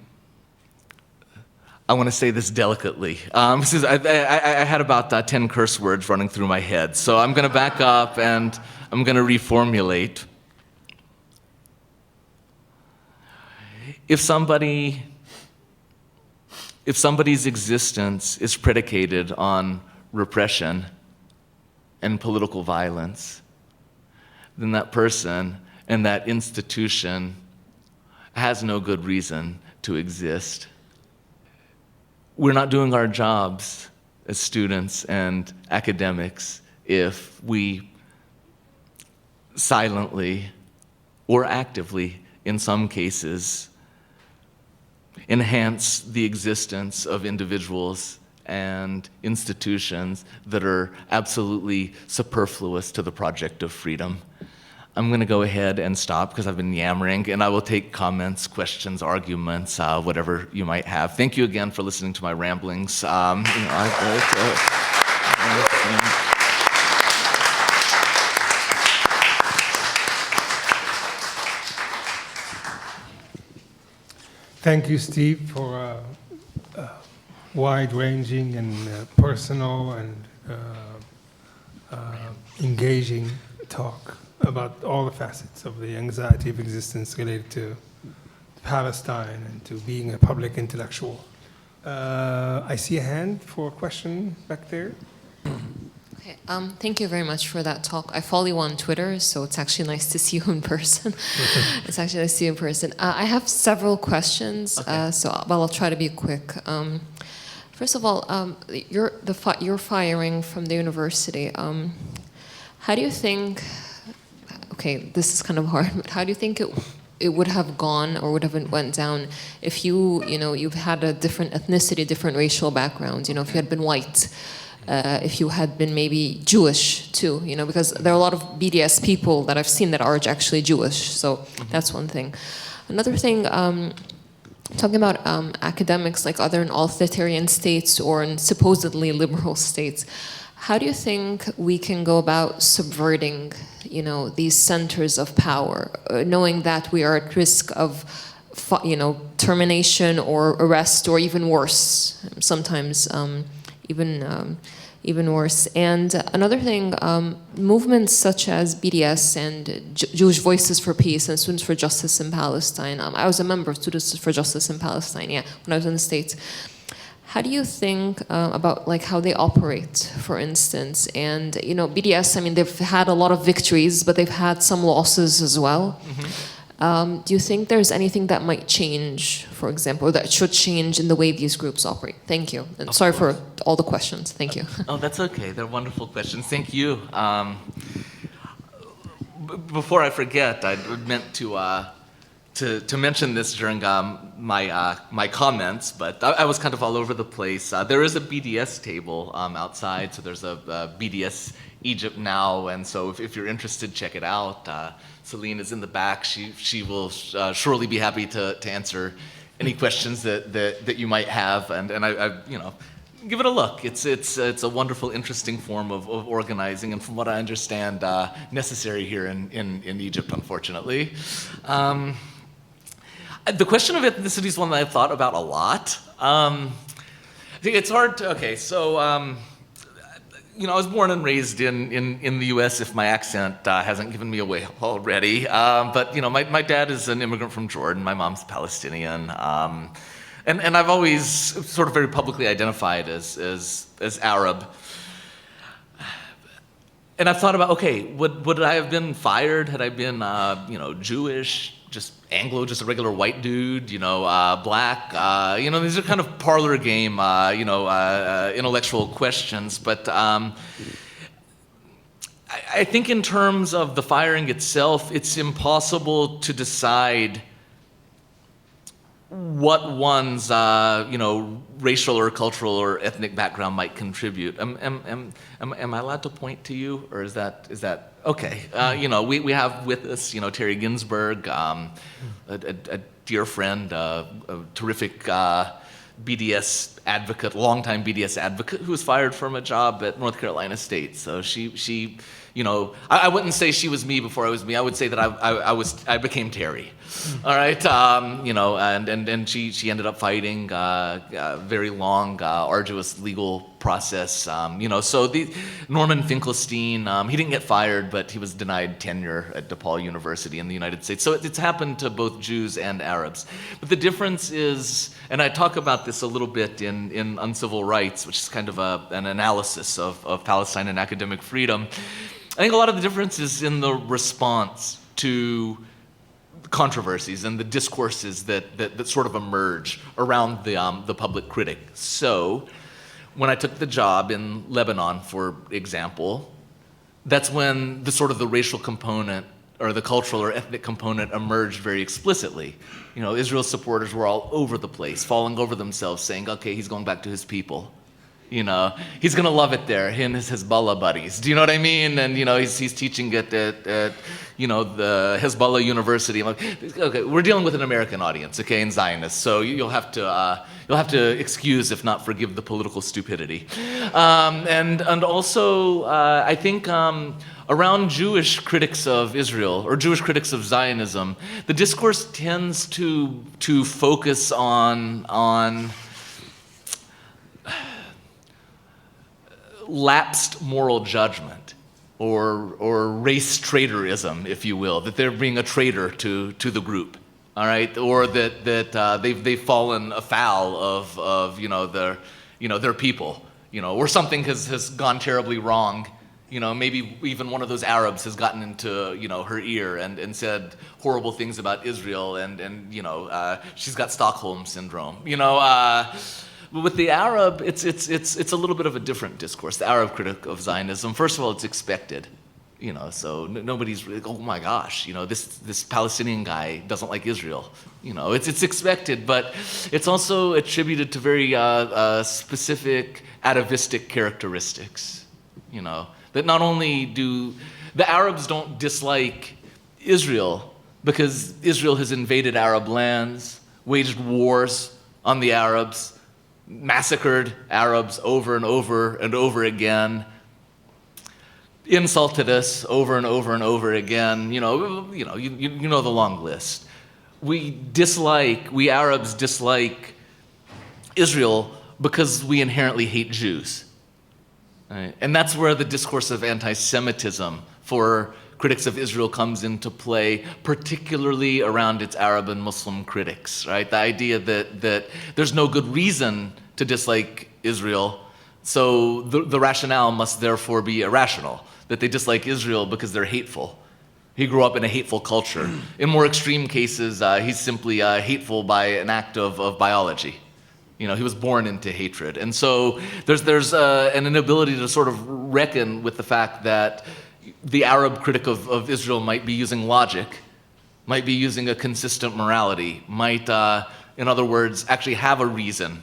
I want to say this delicately. I had about 10 curse words running through my head, so I'm going to back up and I'm going to reformulate. If somebody's existence is predicated on repression and political violence, then that person and that institution has no good reason to exist. We're not doing our jobs as students and academics if we silently or actively, in some cases, enhance the existence of individuals and institutions that are absolutely superfluous to the project of freedom. I'm going to go ahead and stop because I've been yammering, and I will take comments, questions, arguments, whatever you might have. Thank you again for listening to my ramblings. Thank you, Steve, for a wide-ranging and personal and engaging talk about all the facets of the anxiety of existence related to Palestine and to being a public intellectual. I see a hand for a question back there. Okay, thank you very much for that talk. I follow you on Twitter, so it's actually nice to see you in person. It's actually nice to see you in person. I have several questions, Okay. I'll try to be quick. First of all, your firing from the university. How do you think? Okay, this is kind of hard, but how do you think it would have gone or would have went down if you've had a different ethnicity, different racial background? If you had been white, if you had been maybe Jewish too, because there are a lot of BDS people that I've seen that are actually Jewish. So that's one thing. Another thing, talking about academics like other authoritarian states or in supposedly liberal states, how do you think we can go about subverting, these centers of power, knowing that we are at risk of, termination or arrest or even worse, sometimes even worse. And another thing, movements such as BDS and Jewish Voices for Peace and Students for Justice in Palestine. I was a member of Students for Justice in Palestine, when I was in the States. How do you think about how they operate, for instance? And BDS, they've had a lot of victories, but they've had some losses as well. Mm-hmm. Do you think there's anything that might change, for example, or that should change in the way these groups operate? Thank you. And sorry for all the questions. Thank you. Oh, that's okay. They're wonderful questions. Thank you. Before I forget, I meant to mention this during my comments, but I was kind of all over the place. There is a BDS table outside, so there's a BDS Egypt Now, and so if you're interested, check it out. Celine is in the back. She will surely be happy to answer any questions that you might have, and I give it a look. It's a wonderful, interesting form of organizing, and from what I understand, necessary here in Egypt, unfortunately. The question of ethnicity is one that I've thought about a lot. I think it's hard to, I was born and raised in the U.S., if my accent hasn't given me away already. But my dad is an immigrant from Jordan. My mom's Palestinian. And I've always sort of very publicly identified as Arab. And I've thought about, okay, would I have been fired had I been, Jewish, just Anglo, just a regular white dude, black? These are kind of parlor game, intellectual questions. But I think in terms of the firing itself, it's impossible to decide what one's racial or cultural or ethnic background might contribute. Am I allowed to point to you, or is that okay? We have with us Terry Ginsberg, a dear friend, a terrific BDS advocate, longtime BDS advocate, who was fired from a job at North Carolina State. So she I wouldn't say she was me before I was me. I would say that I became Terry. All right, and she ended up fighting a very long, arduous legal process. So Norman Finkelstein, he didn't get fired, but he was denied tenure at DePaul University in the United States. So it's happened to both Jews and Arabs. But the difference is, and I talk about this a little bit in Uncivil Rights, which is kind of an analysis of Palestine and academic freedom. I think a lot of the difference is in the response to controversies and the discourses that sort of emerge around the public critic. So when I took the job in Lebanon, for example, that's when the racial component or the cultural or ethnic component emerged very explicitly. Israel supporters were all over the place, falling over themselves, saying, okay, he's going back to his people. He's gonna love it there. He and his Hezbollah buddies. Do you know what I mean? And he's teaching at the Hezbollah University. I'm like, okay, we're dealing with an American audience, okay, and Zionists. So you'll have to excuse, if not forgive, the political stupidity. And also, I think around Jewish critics of Israel or Jewish critics of Zionism, the discourse tends to focus on lapsed moral judgment or race traitorism, if you will, that they're being a traitor to the group, all right, or that they've fallen afoul of their people, or something has gone terribly wrong. Maybe even one of those Arabs has gotten into her ear and said horrible things about Israel, and she's got Stockholm syndrome. But with the Arab, it's a little bit of a different discourse. The Arab critic of Zionism, first of all, it's expected, so nobody's really, oh my gosh, this Palestinian guy doesn't like Israel. It's expected, but it's also attributed to very specific atavistic characteristics. That not only do the Arabs don't dislike Israel because Israel has invaded Arab lands, waged wars on the Arabs, massacred Arabs over and over and over again, insulted us over and over and over again. You know the long list. We Arabs dislike Israel because we inherently hate Jews. Right? And that's where the discourse of anti-Semitism for critics of Israel comes into play, particularly around its Arab and Muslim critics, right? The idea that there's no good reason to dislike Israel, so the rationale must therefore be irrational, that they dislike Israel because they're hateful. He grew up in a hateful culture. In more extreme cases, he's simply hateful by an act of biology. He was born into hatred. And so there's an inability to sort of reckon with the fact that the Arab critic of Israel might be using logic, might be using a consistent morality, might, in other words, actually have a reason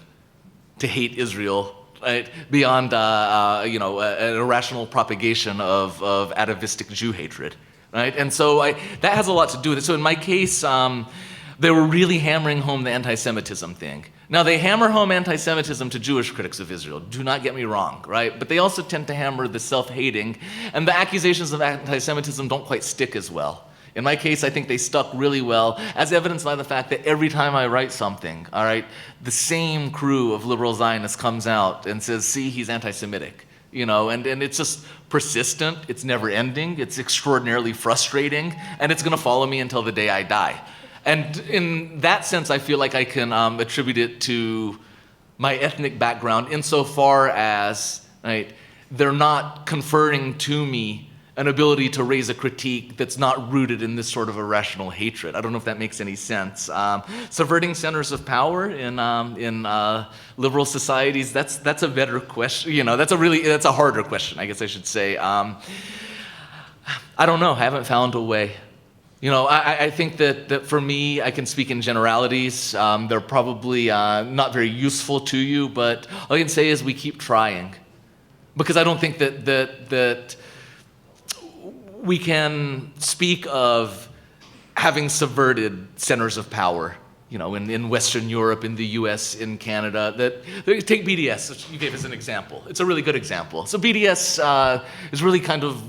to hate Israel, right, beyond an irrational propagation of atavistic Jew hatred, right? And so that has a lot to do with it. So in my case, they were really hammering home the anti-Semitism thing. Now, they hammer home anti-Semitism to Jewish critics of Israel, do not get me wrong, right? But they also tend to hammer the self-hating, and the accusations of anti-Semitism don't quite stick as well. In my case, I think they stuck really well, as evidenced by the fact that every time I write something, all right, the same crew of liberal Zionists comes out and says, see, he's anti-Semitic. And it's just persistent, it's never ending, it's extraordinarily frustrating, and it's gonna follow me until the day I die. And in that sense, I feel like I can attribute it to my ethnic background insofar as, right, they're not conferring to me an ability to raise a critique that's not rooted in this sort of irrational hatred. I don't know if that makes any sense. Subverting centers of power in liberal societies, that's a better question. You know, that's a harder question, I guess I should say. I don't know, I haven't found a way. You know, I think that for me, I can speak in generalities. They're probably not very useful to you, but all I can say is we keep trying. Because I don't think that we can speak of having subverted centers of power, you know, in Western Europe, in the US, in Canada. Take BDS, which you gave as an example. It's a really good example. So BDS is really kind of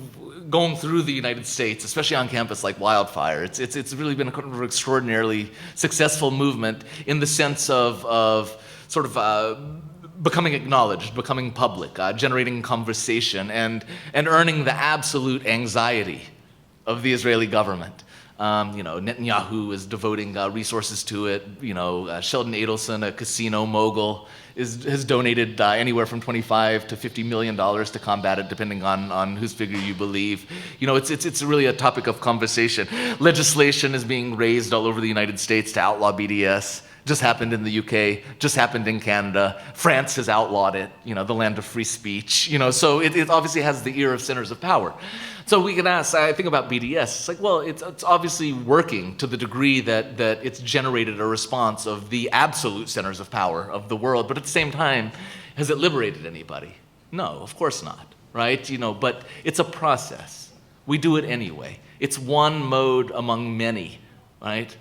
going through the United States, especially on campus, like wildfire. It's really been a kind of extraordinarily successful movement in the sense of sort of becoming acknowledged, becoming public, generating conversation, and earning the absolute anxiety of the Israeli government. You know, Netanyahu is devoting resources to it. You know, Sheldon Adelson, a casino mogul, has donated anywhere from $25 to $50 million to combat it, depending on whose figure you believe. You know, it's really a topic of conversation. Legislation is being raised all over the United States to outlaw BDS. Just happened in the UK, just happened in Canada. France has outlawed it, you know, the land of free speech. You know, so it obviously has the ear of centers of power. So we can ask, I think about BDS, it's like, well, it's obviously working to the degree that it's generated a response of the absolute centers of power of the world, but at the same time, has it liberated anybody? No, of course not, right? You know, but it's a process. We do it anyway. It's one mode among many, right?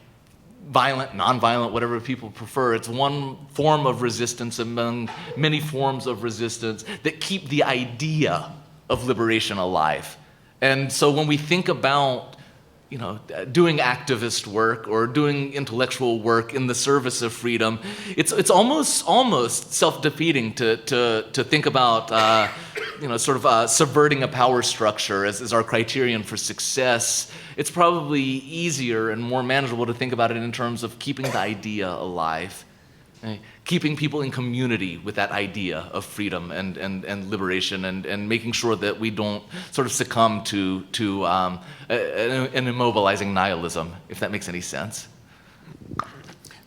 Violent, nonviolent, whatever people prefer. It's one form of resistance among many forms of resistance that keep the idea of liberation alive. And so when we think about, you know, doing activist work or doing intellectual work in the service of freedom, it's almost self-defeating to think about, you know, sort of subverting a power structure as our criterion for success. It's probably easier and more manageable to think about it in terms of keeping the idea alive, right? Keeping people in community with that idea of freedom and liberation, and making sure that we don't sort of succumb to an immobilizing nihilism, if that makes any sense.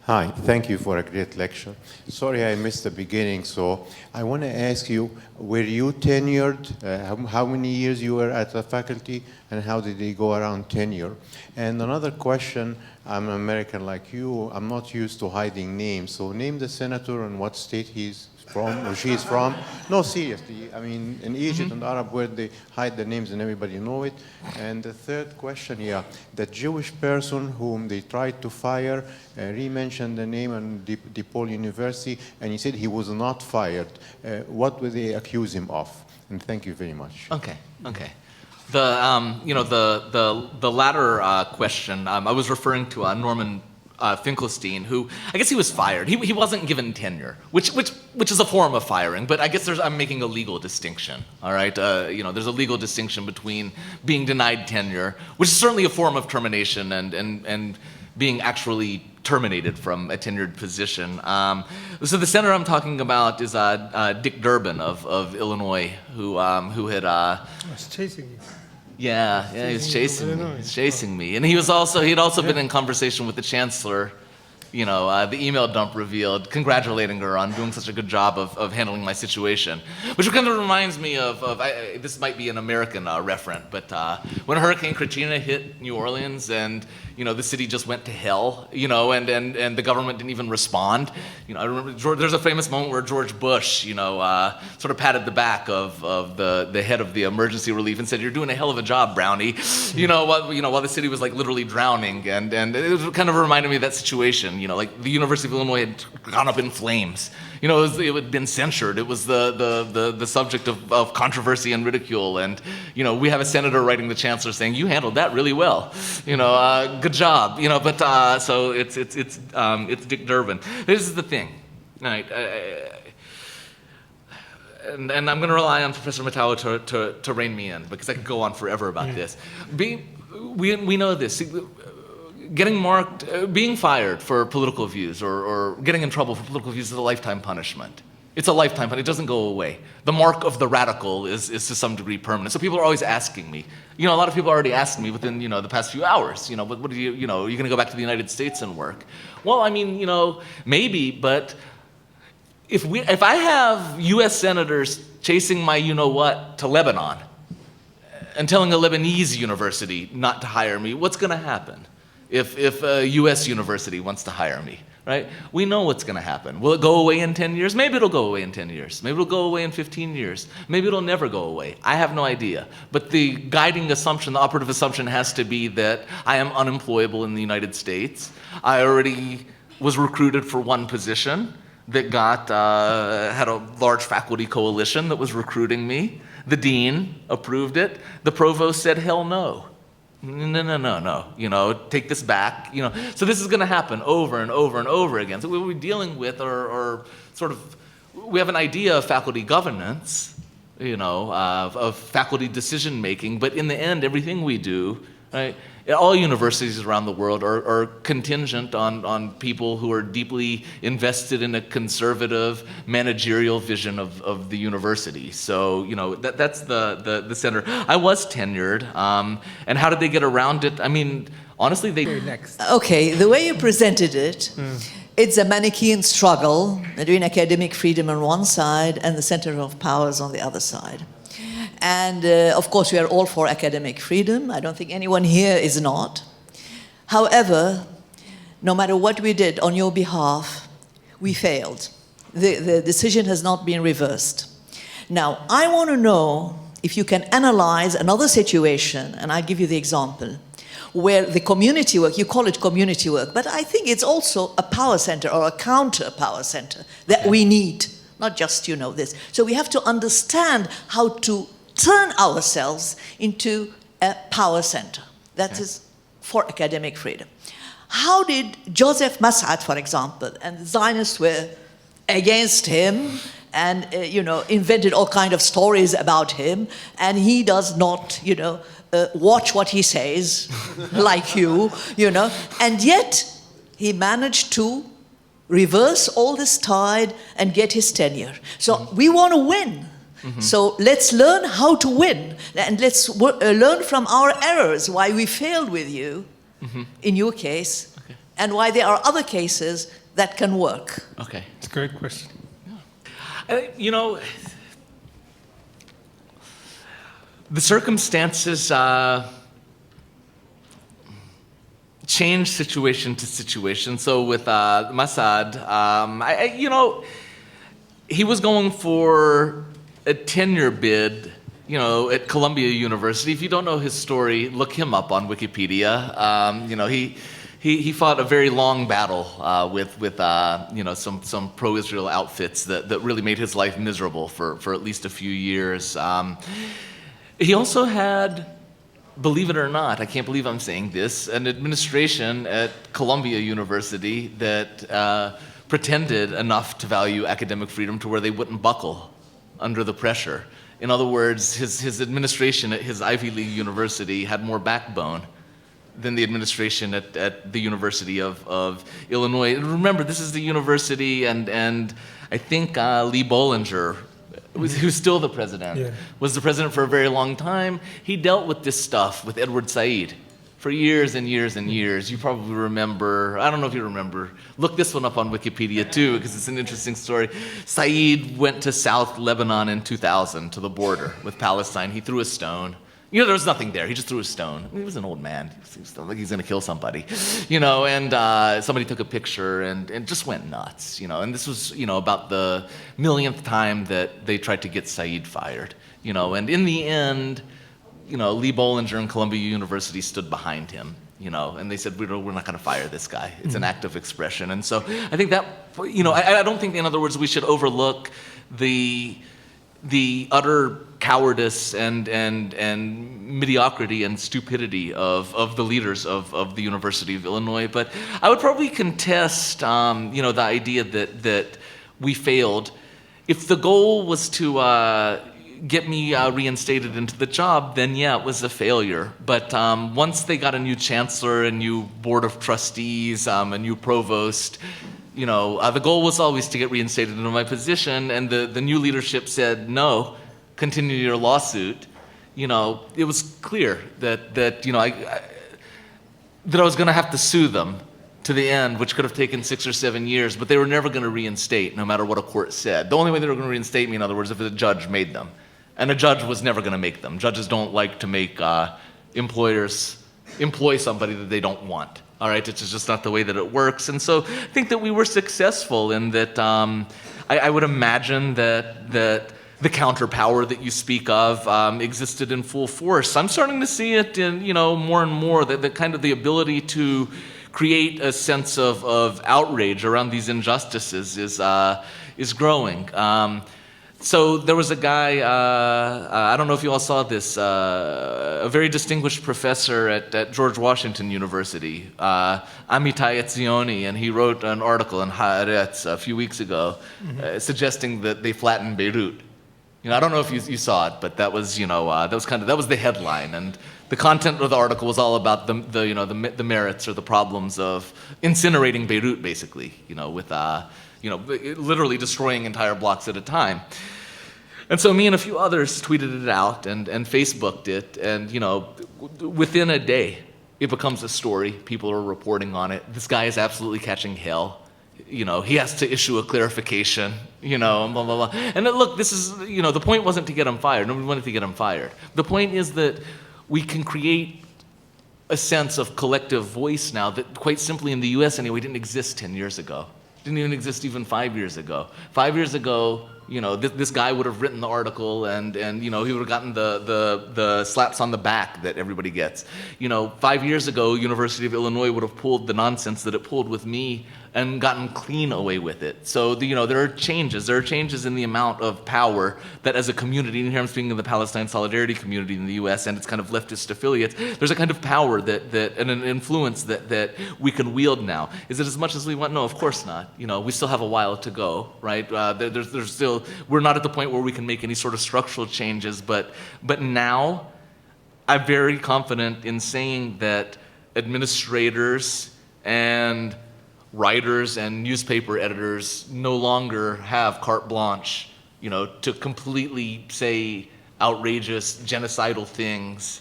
Hi, thank you for a great lecture. Sorry I missed the beginning, so I want to ask you, were you tenured? How many years you were at the faculty, and how did they go around tenure? And another question, I'm an American like you, I'm not used to hiding names, so name the senator and what state he's from or she's from. No, seriously, I mean, in Egypt and Arab world, they hide the names and everybody know it. And the third question, yeah, the Jewish person whom they tried to fire, re-mentioned the name in DePaul University, and he said he was not fired. What would they accuse him of? And thank you very much. Okay. The you know, the latter question, I was referring to Norman Finkelstein, who I guess he was fired. He wasn't given tenure, which is a form of firing. But I guess I'm making a legal distinction. All right, you know, there's a legal distinction between being denied tenure, which is certainly a form of termination, and being actually terminated from a tenured position. So the senator I'm talking about is Dick Durbin of Illinois, who had. I was chasing you. Yeah, he was chasing me, and he'd also been in conversation with the chancellor. You know, the email dump revealed, congratulating her on doing such a good job of handling my situation, which kind of reminds me of this might be an American referent, but when Hurricane Katrina hit New Orleans, and you know, the city just went to hell, you know, and the government didn't even respond. You know, I remember there's a famous moment where George Bush, you know, sort of patted the back of the head of the emergency relief and said, "You're doing a hell of a job, Brownie," while the city was like literally drowning, and it kind of reminded me of that situation. You know, like the University of Illinois had gone up in flames. You know, it had been censured. It was the subject of controversy and ridicule. And you know, we have a senator writing the chancellor saying, "You handled that really well. You know, good job." You know, but so it's Dick Durbin. This is the thing, right? And I'm going to rely on Professor Matao to rein me in, because I could go on forever about this. We know this. Being fired for political views or getting in trouble for political views is a lifetime punishment. It's a lifetime, but it doesn't go away. The mark of the radical is to some degree permanent. So people are always asking me. A lot of people already asked me within, the past few hours, what do you, are you going to go back to the United States and work? Well, maybe, but if I have U.S. senators chasing my you-know-what to Lebanon and telling a Lebanese university not to hire me, what's going to happen if a U.S. university wants to hire me? Right? We know what's going to happen. Will it go away in 10 years? Maybe it'll go away in 10 years. Maybe it'll go away in 15 years. Maybe it'll never go away. I have no idea. But the guiding assumption, the operative assumption has to be that I am unemployable in the United States. I already was recruited for one position that had a large faculty coalition that was recruiting me. The dean approved it. The provost said, hell no. No. Take this back. So this is going to happen over and over and over again. So what we're dealing with are sort of, we have an idea of faculty governance, of faculty decision making, but in the end, everything we do, right? All universities around the world are contingent on people who are deeply invested in a conservative managerial vision of the university. So, that's the center. I was tenured, and how did they get around it? Honestly, Next. Okay, the way you presented it, it's a Manichaean struggle between academic freedom on one side and the center of powers on the other side. And of course, we are all for academic freedom. I don't think anyone here is not. However, no matter what we did on your behalf, we failed. The decision has not been reversed. Now, I want to know if you can analyze another situation, and I'll give you the example, where the community work, you call it community work, but I think it's also a power center or a counter power center that we need, not just, this. So we have to understand how to turn ourselves into a power center that is for academic freedom. How did Joseph Massad, for example, and the Zionists were against him and, invented all kinds of stories about him, and he does not, watch what he says, like you, and yet he managed to reverse all this tide and get his tenure. So we want to win. So let's learn how to win, and let's learn from our errors, why we failed with you, in your case, and why there are other cases that can work. Okay. It's a great question. The circumstances change situation to situation. So with Massad, he was going for a tenure bid, at Columbia University. If you don't know his story, look him up on Wikipedia. He fought a very long battle with some pro-Israel outfits that really made his life miserable for at least a few years. He also had, believe it or not, I can't believe I'm saying this, an administration at Columbia University that pretended enough to value academic freedom to where they wouldn't buckle under the pressure. In other words, his administration at his Ivy League university had more backbone than the administration at the University of Illinois. And remember, this is the university, and I think Lee Bollinger, who's still the president, was the president for a very long time. He dealt with this stuff with Edward Said for years and years and years. You probably remember, I don't know if you remember, look this one up on Wikipedia too, because it's an interesting story. Said went to South Lebanon in 2000 to the border with Palestine. He threw a stone. There was nothing there. He just threw a stone. He was an old man. He was like he's going to kill somebody, and somebody took a picture and just went nuts, and this was, about the millionth time that they tried to get Said fired, and in the end, Lee Bollinger and Columbia University stood behind him, and they said, we're not going to fire this guy. It's an act of expression. And so I think that, I don't think, in other words, we should overlook the utter cowardice and mediocrity and stupidity of the leaders of the University of Illinois. But I would probably contest, the idea that we failed. If the goal was to get me reinstated into the job, then yeah, it was a failure. But once they got a new chancellor, a new board of trustees, a new provost, The goal was always to get reinstated into my position, and the new leadership said, no, continue your lawsuit. It was clear that I was going to have to sue them to the end, which could have taken 6 or 7 years, but they were never going to reinstate, no matter what a court said. The only way they were going to reinstate me, in other words, if a judge made them. And a judge was never going to make them. Judges don't like to make employers employ somebody that they don't want. All right, it's just not the way that it works. And so I think that we were successful in that. I would imagine that the counterpower that you speak of existed in full force. I'm starting to see it in more and more, that the kind of the ability to create a sense of outrage around these injustices is growing. So there was a guy, I don't know if you all saw this, a very distinguished professor at George Washington University, Amitai Etzioni, and he wrote an article in Haaretz a few weeks ago suggesting that they flattened Beirut. I don't know if you saw it, but that was that was the headline, and the content of the article was all about the merits or the problems of incinerating Beirut, basically, with literally destroying entire blocks at a time. And so me and a few others tweeted it out and Facebooked it, and within a day it becomes a story. People are reporting on it. This guy is absolutely catching hell. He has to issue a clarification, and blah, blah, blah. And look, this is, the point wasn't to get him fired. Nobody wanted to get him fired. The point is that we can create a sense of collective voice now that, quite simply in the US anyway, didn't exist 10 years ago. Didn't even exist even 5 years ago. 5 years ago, this guy would have written the article and he would have gotten the slaps on the back that everybody gets. 5 years ago, University of Illinois would have pulled the nonsense that it pulled with me and gotten clean away with it. So, there are changes. There are changes in the amount of power that as a community, and here I'm speaking of the Palestine Solidarity community in the US and its kind of leftist affiliates, there's a kind of power and an influence that we can wield now. Is it as much as we want? No, of course not. We still have a while to go, right? There's still, we're not at the point where we can make any sort of structural changes, but now I'm very confident in saying that administrators and writers and newspaper editors no longer have carte blanche, to completely say outrageous, genocidal things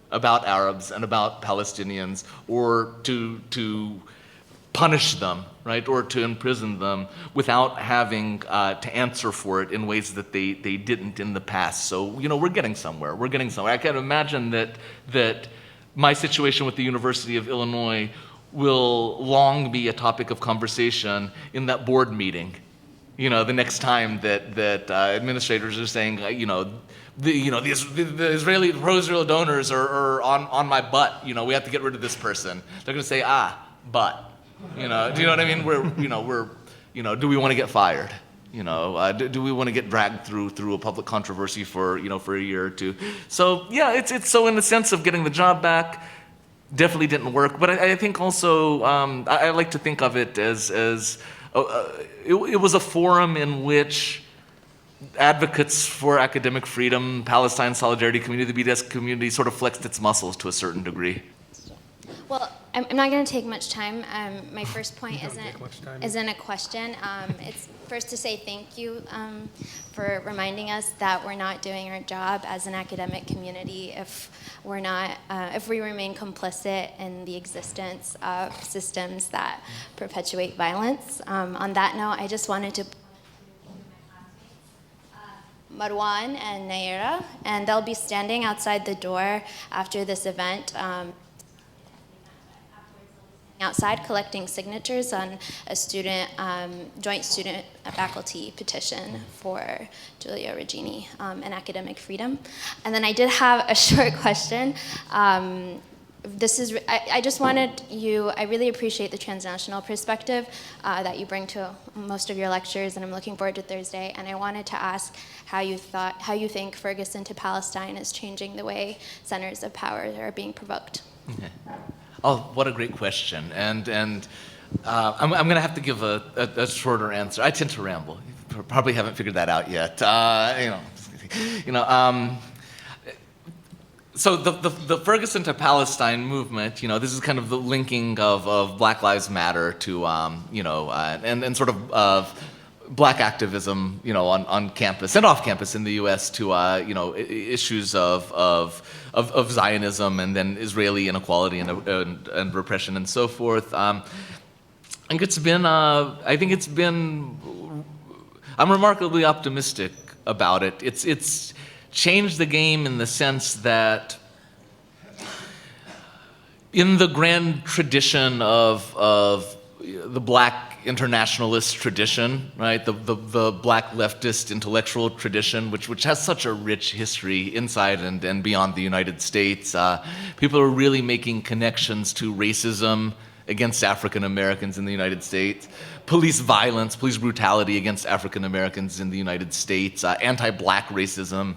about Arabs and about Palestinians, or to punish them, right, or to imprison them without having to answer for it in ways that they didn't in the past. So, we're getting somewhere. We're getting somewhere. I can imagine that my situation with the University of Illinois will long be a topic of conversation in that board meeting. The next time that administrators are saying, the Israeli pro-Israel donors are on my butt. We have to get rid of this person. They're going to say, but. Do you know what I mean? Do we want to get fired? Do we want to get dragged through a public controversy for a year or two? So yeah, it's so in the sense of getting the job back. Definitely didn't work, but I think also I like to think of it as it was a forum in which advocates for academic freedom, Palestine Solidarity community, the BDS community, sort of flexed its muscles to a certain degree. Well, I'm not going to take much time. My first point Don't take much time. isn't a question. It's first to say thank you for reminding us that we're not doing our job as an academic community if we're not, if we remain complicit in the existence of systems that perpetuate violence. On that note, I just wanted to Marwan and Naira, and they'll be standing outside the door after this event. Outside collecting signatures on a joint student faculty petition for Giulia Regini and academic freedom. And then I did have a short question. I just wanted I really appreciate the transnational perspective that you bring to most of your lectures, and I'm looking forward to Thursday. And I wanted to ask how you think Ferguson to Palestine is changing the way centers of power are being provoked. Okay. Oh, what a great question. And I'm going to have to give a shorter answer. I tend to ramble. You probably haven't figured that out yet. So the Ferguson to Palestine movement, this is kind of the linking of Black Lives Matter to, and sort of black activism, on campus and off campus in the U.S. to, issues of Zionism and then Israeli inequality and repression and so forth. I think I'm remarkably optimistic about it. It's changed the game in the sense that in the grand tradition of the black internationalist tradition, right, the black leftist intellectual tradition, which has such a rich history inside and beyond the United States, people are really making connections to racism against African Americans in the United States, police violence, police brutality against African Americans in the United States, anti-black racism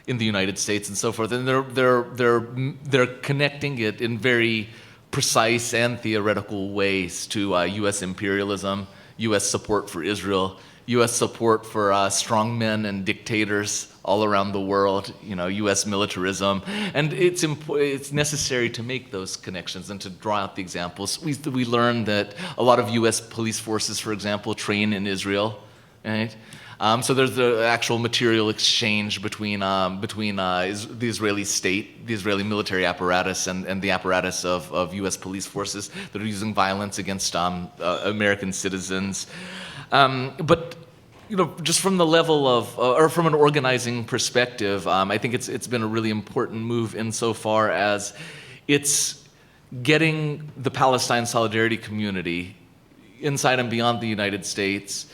in the United States, and so forth. And they're connecting it in very precise and theoretical ways to U.S. imperialism, U.S. support for Israel, U.S. support for strongmen and dictators all around the world, U.S. militarism. And it's necessary to make those connections and to draw out the examples. We learned that a lot of U.S. police forces, for example, train in Israel, right? So there's the actual material exchange between the Israeli state, the Israeli military apparatus, and the apparatus of U.S. police forces that are using violence against American citizens. But just from the level of, or from an organizing perspective, I think it's been a really important move insofar as it's getting the Palestine solidarity community inside and beyond the United States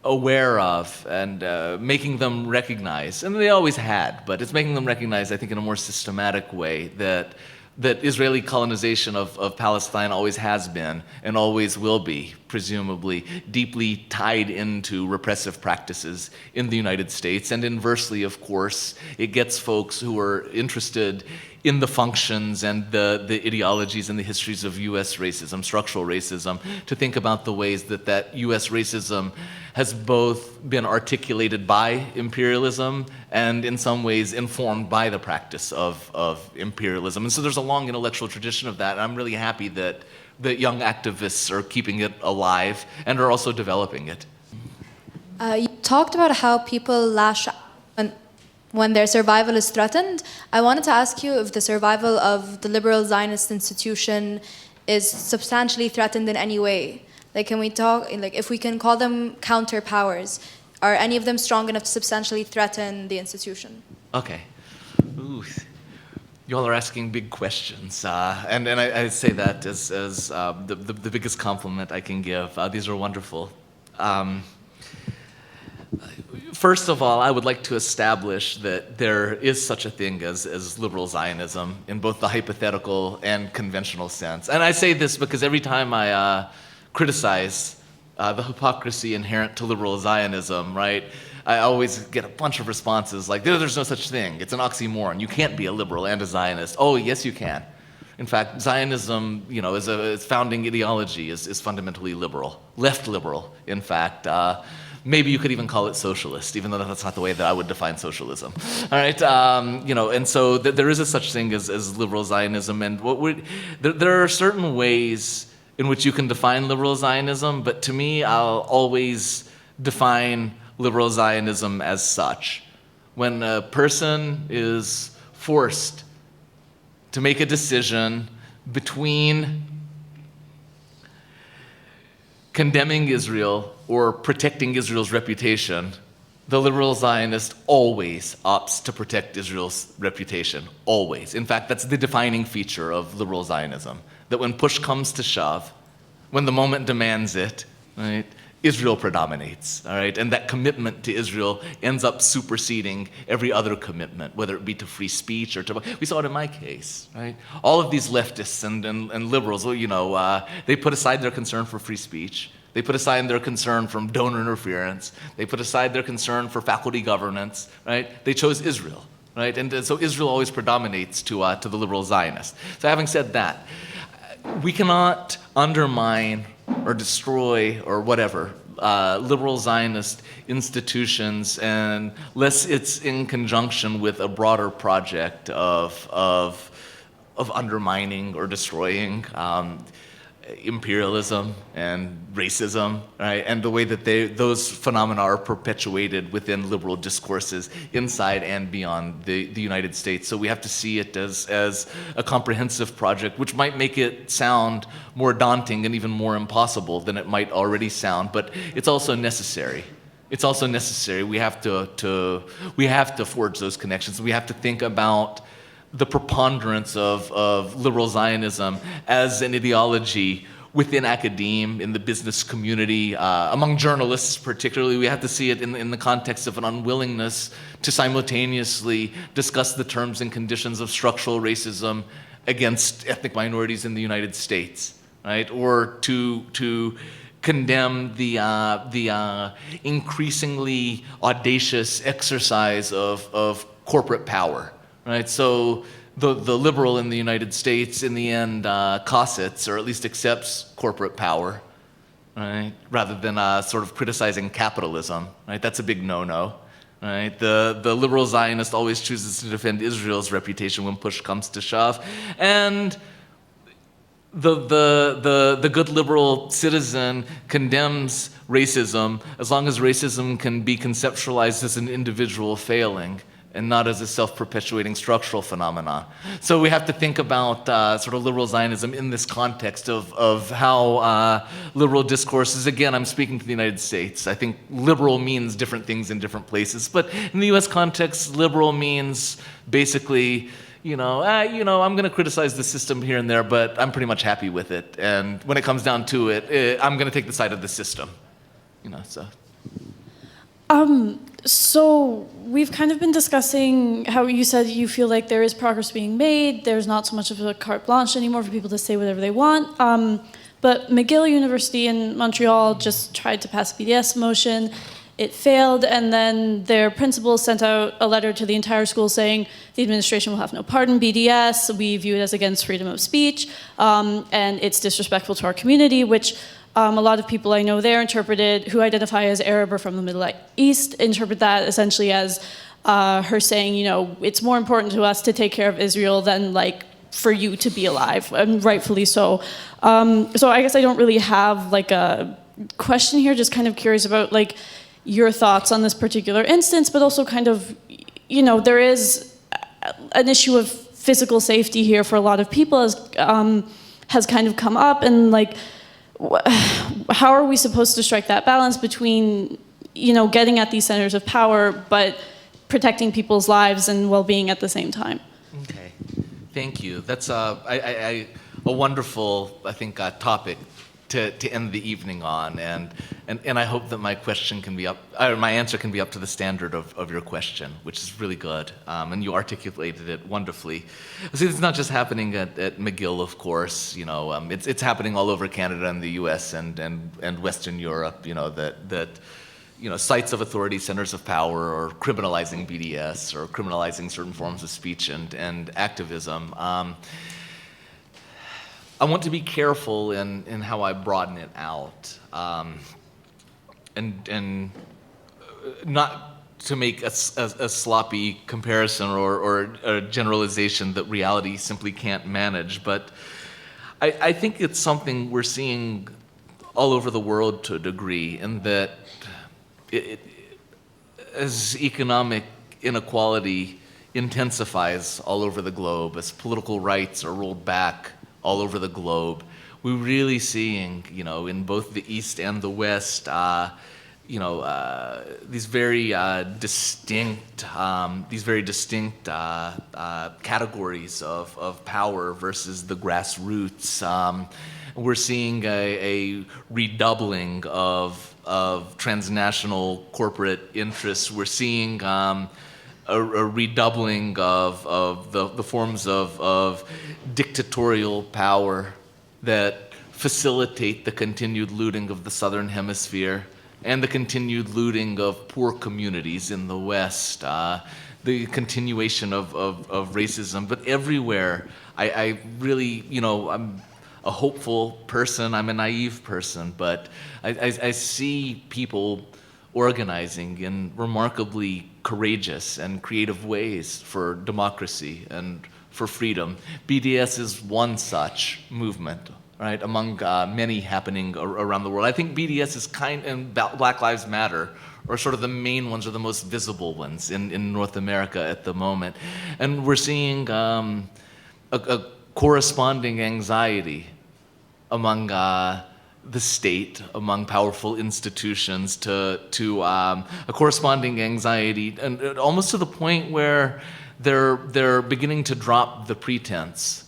aware of and making them recognize, and they always had, but it's making them recognize, I think, in a more systematic way that Israeli colonization of Palestine always has been and always will be, presumably, deeply tied into repressive practices in the United States. And inversely, of course, it gets folks who are interested in the functions and the ideologies and the histories of U.S. racism, structural racism, to think about the ways that U.S. racism has both been articulated by imperialism and in some ways informed by the practice of imperialism. And so there's a long intellectual tradition of that, and I'm really happy that young activists are keeping it alive and are also developing it. You talked about how people lash out when their survival is threatened. I wanted to ask you if the survival of the liberal Zionist institution is substantially threatened in any way. Can we talk, if we can call them counter powers, are any of them strong enough to substantially threaten the institution? Okay. Ooh. You all are asking big questions, and I say that as the biggest compliment I can give. These are wonderful. First of all, I would like to establish that there is such a thing as liberal Zionism in both the hypothetical and conventional sense. And I say this because every time I criticize the hypocrisy inherent to liberal Zionism, right, I always get a bunch of responses like, there's no such thing. It's an oxymoron. You can't be a liberal and a Zionist. Oh, yes, you can. In fact, Zionism, its founding ideology is fundamentally liberal, left liberal, in fact. Maybe you could even call it socialist, even though that's not the way that I would define socialism. All right, and so there is a such thing as liberal Zionism, and there are certain ways in which you can define liberal Zionism, but to me, I'll always define liberal Zionism as such. When a person is forced to make a decision between condemning Israel or protecting Israel's reputation, the liberal Zionist always opts to protect Israel's reputation, always. In fact, that's the defining feature of liberal Zionism, that when push comes to shove, when the moment demands it, right, Israel predominates, all right? And that commitment to Israel ends up superseding every other commitment, whether it be to free speech or to... We saw it in my case, right? All of these leftists and liberals, they put aside their concern for free speech. They put aside their concern from donor interference. They put aside their concern for faculty governance, right? They chose Israel, right? And so Israel always predominates to the liberal Zionist. So having said that, we cannot undermine or destroy or whatever liberal Zionist institutions unless it's in conjunction with a broader project of undermining or destroying imperialism and racism, right? And the way that those phenomena are perpetuated within liberal discourses inside and beyond the United States. So we have to see it as a comprehensive project, which might make it sound more daunting and even more impossible than it might already sound, but it's also necessary. It's also necessary. We have to forge those connections. We have to think about the preponderance of liberal Zionism as an ideology within academia, in the business community, among journalists particularly. We have to see it in the context of an unwillingness to simultaneously discuss the terms and conditions of structural racism against ethnic minorities in the United States, right? Or to condemn the increasingly audacious exercise of corporate power. Right, so the liberal in the United States, in the end, cosets or at least accepts corporate power, right? Rather than sort of criticizing capitalism, right? That's a big no-no, right? The liberal Zionist always chooses to defend Israel's reputation when push comes to shove, and the good liberal citizen condemns racism as long as racism can be conceptualized as an individual failing and not as a self-perpetuating structural phenomenon. So we have to think about sort of liberal Zionism in this context of how liberal discourses, again, I'm speaking to the United States. I think liberal means different things in different places, but in the US context, liberal means basically, I'm going to criticize the system here and there, but I'm pretty much happy with it. And when it comes down to it, I'm going to take the side of the system. So we've kind of been discussing how you said you feel like there is progress being made. There's not so much of a carte blanche anymore for people to say whatever they want. But McGill University in Montreal just tried to pass a BDS motion. It failed, and then their principal sent out a letter to the entire school saying the administration will have no part in BDS. We view it as against freedom of speech, and it's disrespectful to our community, which a lot of people I know there who identify as Arab or from the Middle East, interpret that essentially as her saying, it's more important to us to take care of Israel than for you to be alive, and rightfully so. So I guess I don't really have a question here, just kind of curious about your thoughts on this particular instance, but also kind of, there is an issue of physical safety here for a lot of people has kind of come up, and how are we supposed to strike that balance between, getting at these centers of power, but protecting people's lives and well-being at the same time? Okay, thank you. That's a wonderful, I think, topic to end the evening on, and I hope that my question can be my answer can be up to the standard of your question, which is really good, and you articulated it wonderfully. See, it's not just happening at McGill, of course. It's happening all over Canada and the U.S. and Western Europe. That sites of authority, centers of power, or criminalizing BDS or criminalizing certain forms of speech and activism. I want to be careful in how I broaden it out, and not to make a sloppy comparison or a generalization that reality simply can't manage. But I think it's something we're seeing all over the world to a degree, in that as economic inequality intensifies all over the globe, as political rights are rolled back all over the globe, we're really seeing, in both the East and the West, these very distinct categories of power versus the grassroots. We're seeing a redoubling of transnational corporate interests. We're seeing a redoubling of the forms of dictatorial power that facilitate the continued looting of the Southern Hemisphere and the continued looting of poor communities in the West, the continuation of racism. But everywhere, I really, a hopeful person. I'm a naive person, but I see people organizing in remarkably courageous and creative ways for democracy and for freedom. BDS is one such movement, right, among many happening around the world. I think BDS is and Black Lives Matter are sort of the main ones, or the most visible ones in North America at the moment. And we're seeing a corresponding anxiety among the state, among powerful institutions, to a corresponding anxiety, and almost to the point where they're beginning to drop the pretense,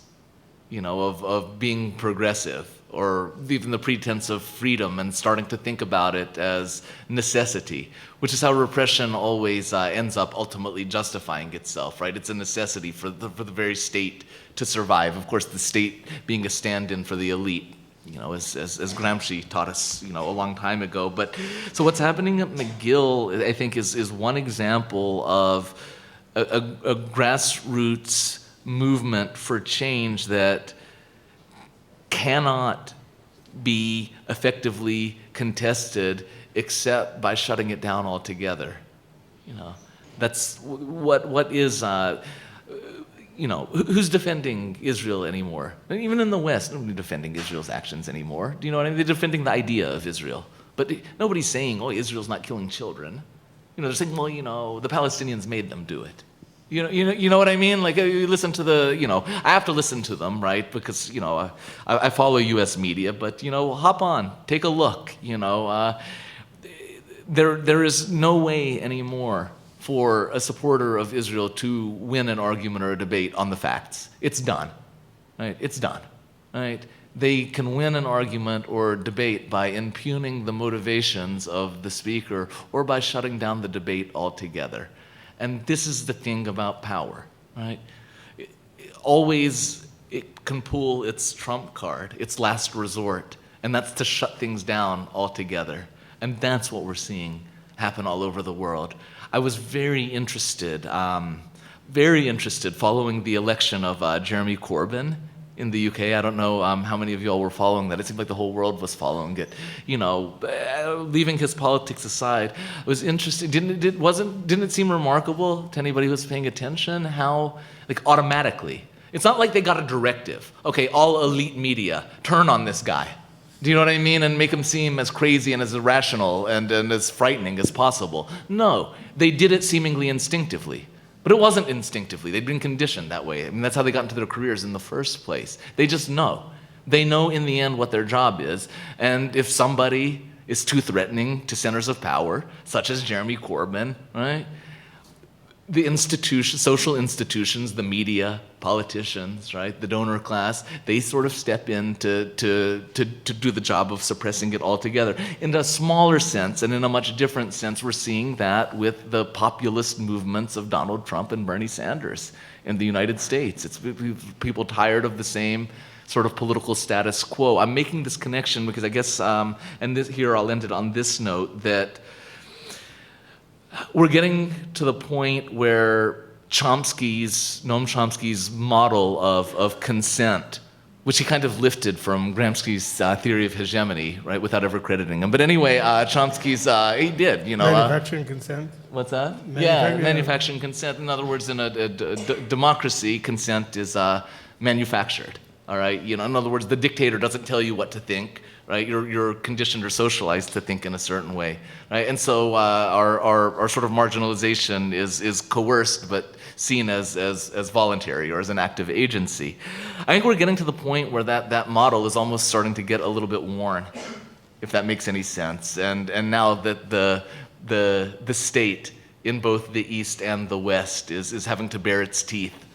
of being progressive, or even the pretense of freedom, and starting to think about it as necessity, which is how repression always ends up ultimately justifying itself, right? It's a necessity for the very state to survive. Of course, the state being a stand-in for the elite, as Gramsci taught us, a long time ago. But so what's happening at McGill, I think, is one example of a grassroots movement for change that cannot be effectively contested except by shutting it down altogether. That's what is. Who's defending Israel anymore? Even in the West, nobody's defending Israel's actions anymore. Do you know what I mean? They're defending the idea of Israel. But nobody's saying, oh, Israel's not killing children. They're saying, well, the Palestinians made them do it. You know what I mean? Like, you listen to I have to listen to them, right? Because, I follow U.S. media, but, hop on, take a look, There is no way anymore for a supporter of Israel to win an argument or a debate on the facts. It's done, right? It's done, right? They can win an argument or debate by impugning the motivations of the speaker, or by shutting down the debate altogether. And this is the thing about power, right? Always it can pull its trump card, its last resort, and that's to shut things down altogether. And that's what we're seeing happen all over the world. I was very interested following the election of Jeremy Corbyn in the UK. I don't know how many of y'all were following that. It seemed like the whole world was following it. Leaving his politics aside, I was interested. Didn't it seem remarkable to anybody who was paying attention how, automatically, it's not like they got a directive. Okay, all elite media, turn on this guy. Do you know what I mean? And make him seem as crazy and as irrational and as frightening as possible. No, they did it seemingly instinctively. But it wasn't instinctively. They'd been conditioned that way. I mean, that's how they got into their careers in the first place. They just know. They know in the end what their job is. And if somebody is too threatening to centers of power, such as Jeremy Corbyn, right? The social institutions, the media, politicians, right, the donor class, they sort of step in to do the job of suppressing it altogether. In a smaller sense, and in a much different sense, we're seeing that with the populist movements of Donald Trump and Bernie Sanders in the United States. It's people tired of the same sort of political status quo. I'm making this connection because I guess, here I'll end it on this note, that we're getting to the point where Noam Chomsky's model of consent, which he kind of lifted from Gramsci's theory of hegemony, right, without ever crediting him. But anyway, Chomsky's, he did, Manufacturing consent? What's that? Manufacturing consent. In other words, in a democracy, consent is manufactured, all right? In other words, the dictator doesn't tell you what to think, right? You're conditioned or socialized to think in a certain way, right? And so our sort of marginalization is coerced, but seen as voluntary or as an act of agency. I think we're getting to the point where that model is almost starting to get a little bit worn, if that makes any sense. And now that the state in both the East and the West is having to bare its teeth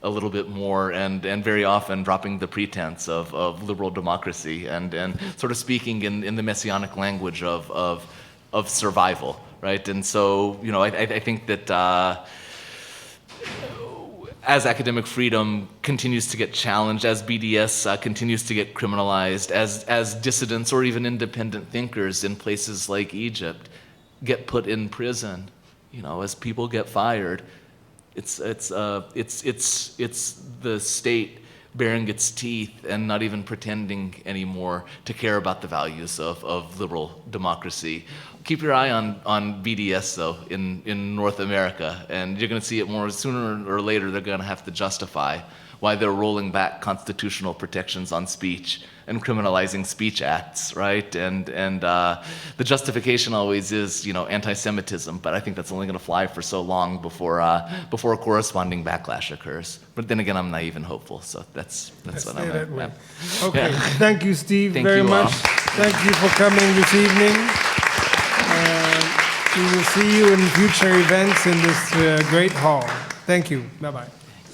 a little bit more, and very often dropping the pretense of liberal democracy and sort of speaking in the messianic language of survival, right? And so, I think that as academic freedom continues to get challenged, as BDS continues to get criminalized, as dissidents or even independent thinkers in places like Egypt get put in prison, as people get fired, it's the state baring its teeth and not even pretending anymore to care about the values of liberal democracy. Keep your eye on BDS, though, in North America, and you're going to see it more. Sooner or later, they're going to have to justify why they're rolling back constitutional protections on speech and criminalizing speech acts, right? And the justification always is, anti-Semitism, but I think that's only going to fly for so long before a corresponding backlash occurs. But then again, I'm naive and hopeful, so that's what I'm at. Yeah. Okay, Yeah. thank you, Steve, Thank very you all. much. Thank you for coming this evening. We will see you in future events in this great hall. Thank you. Bye-bye.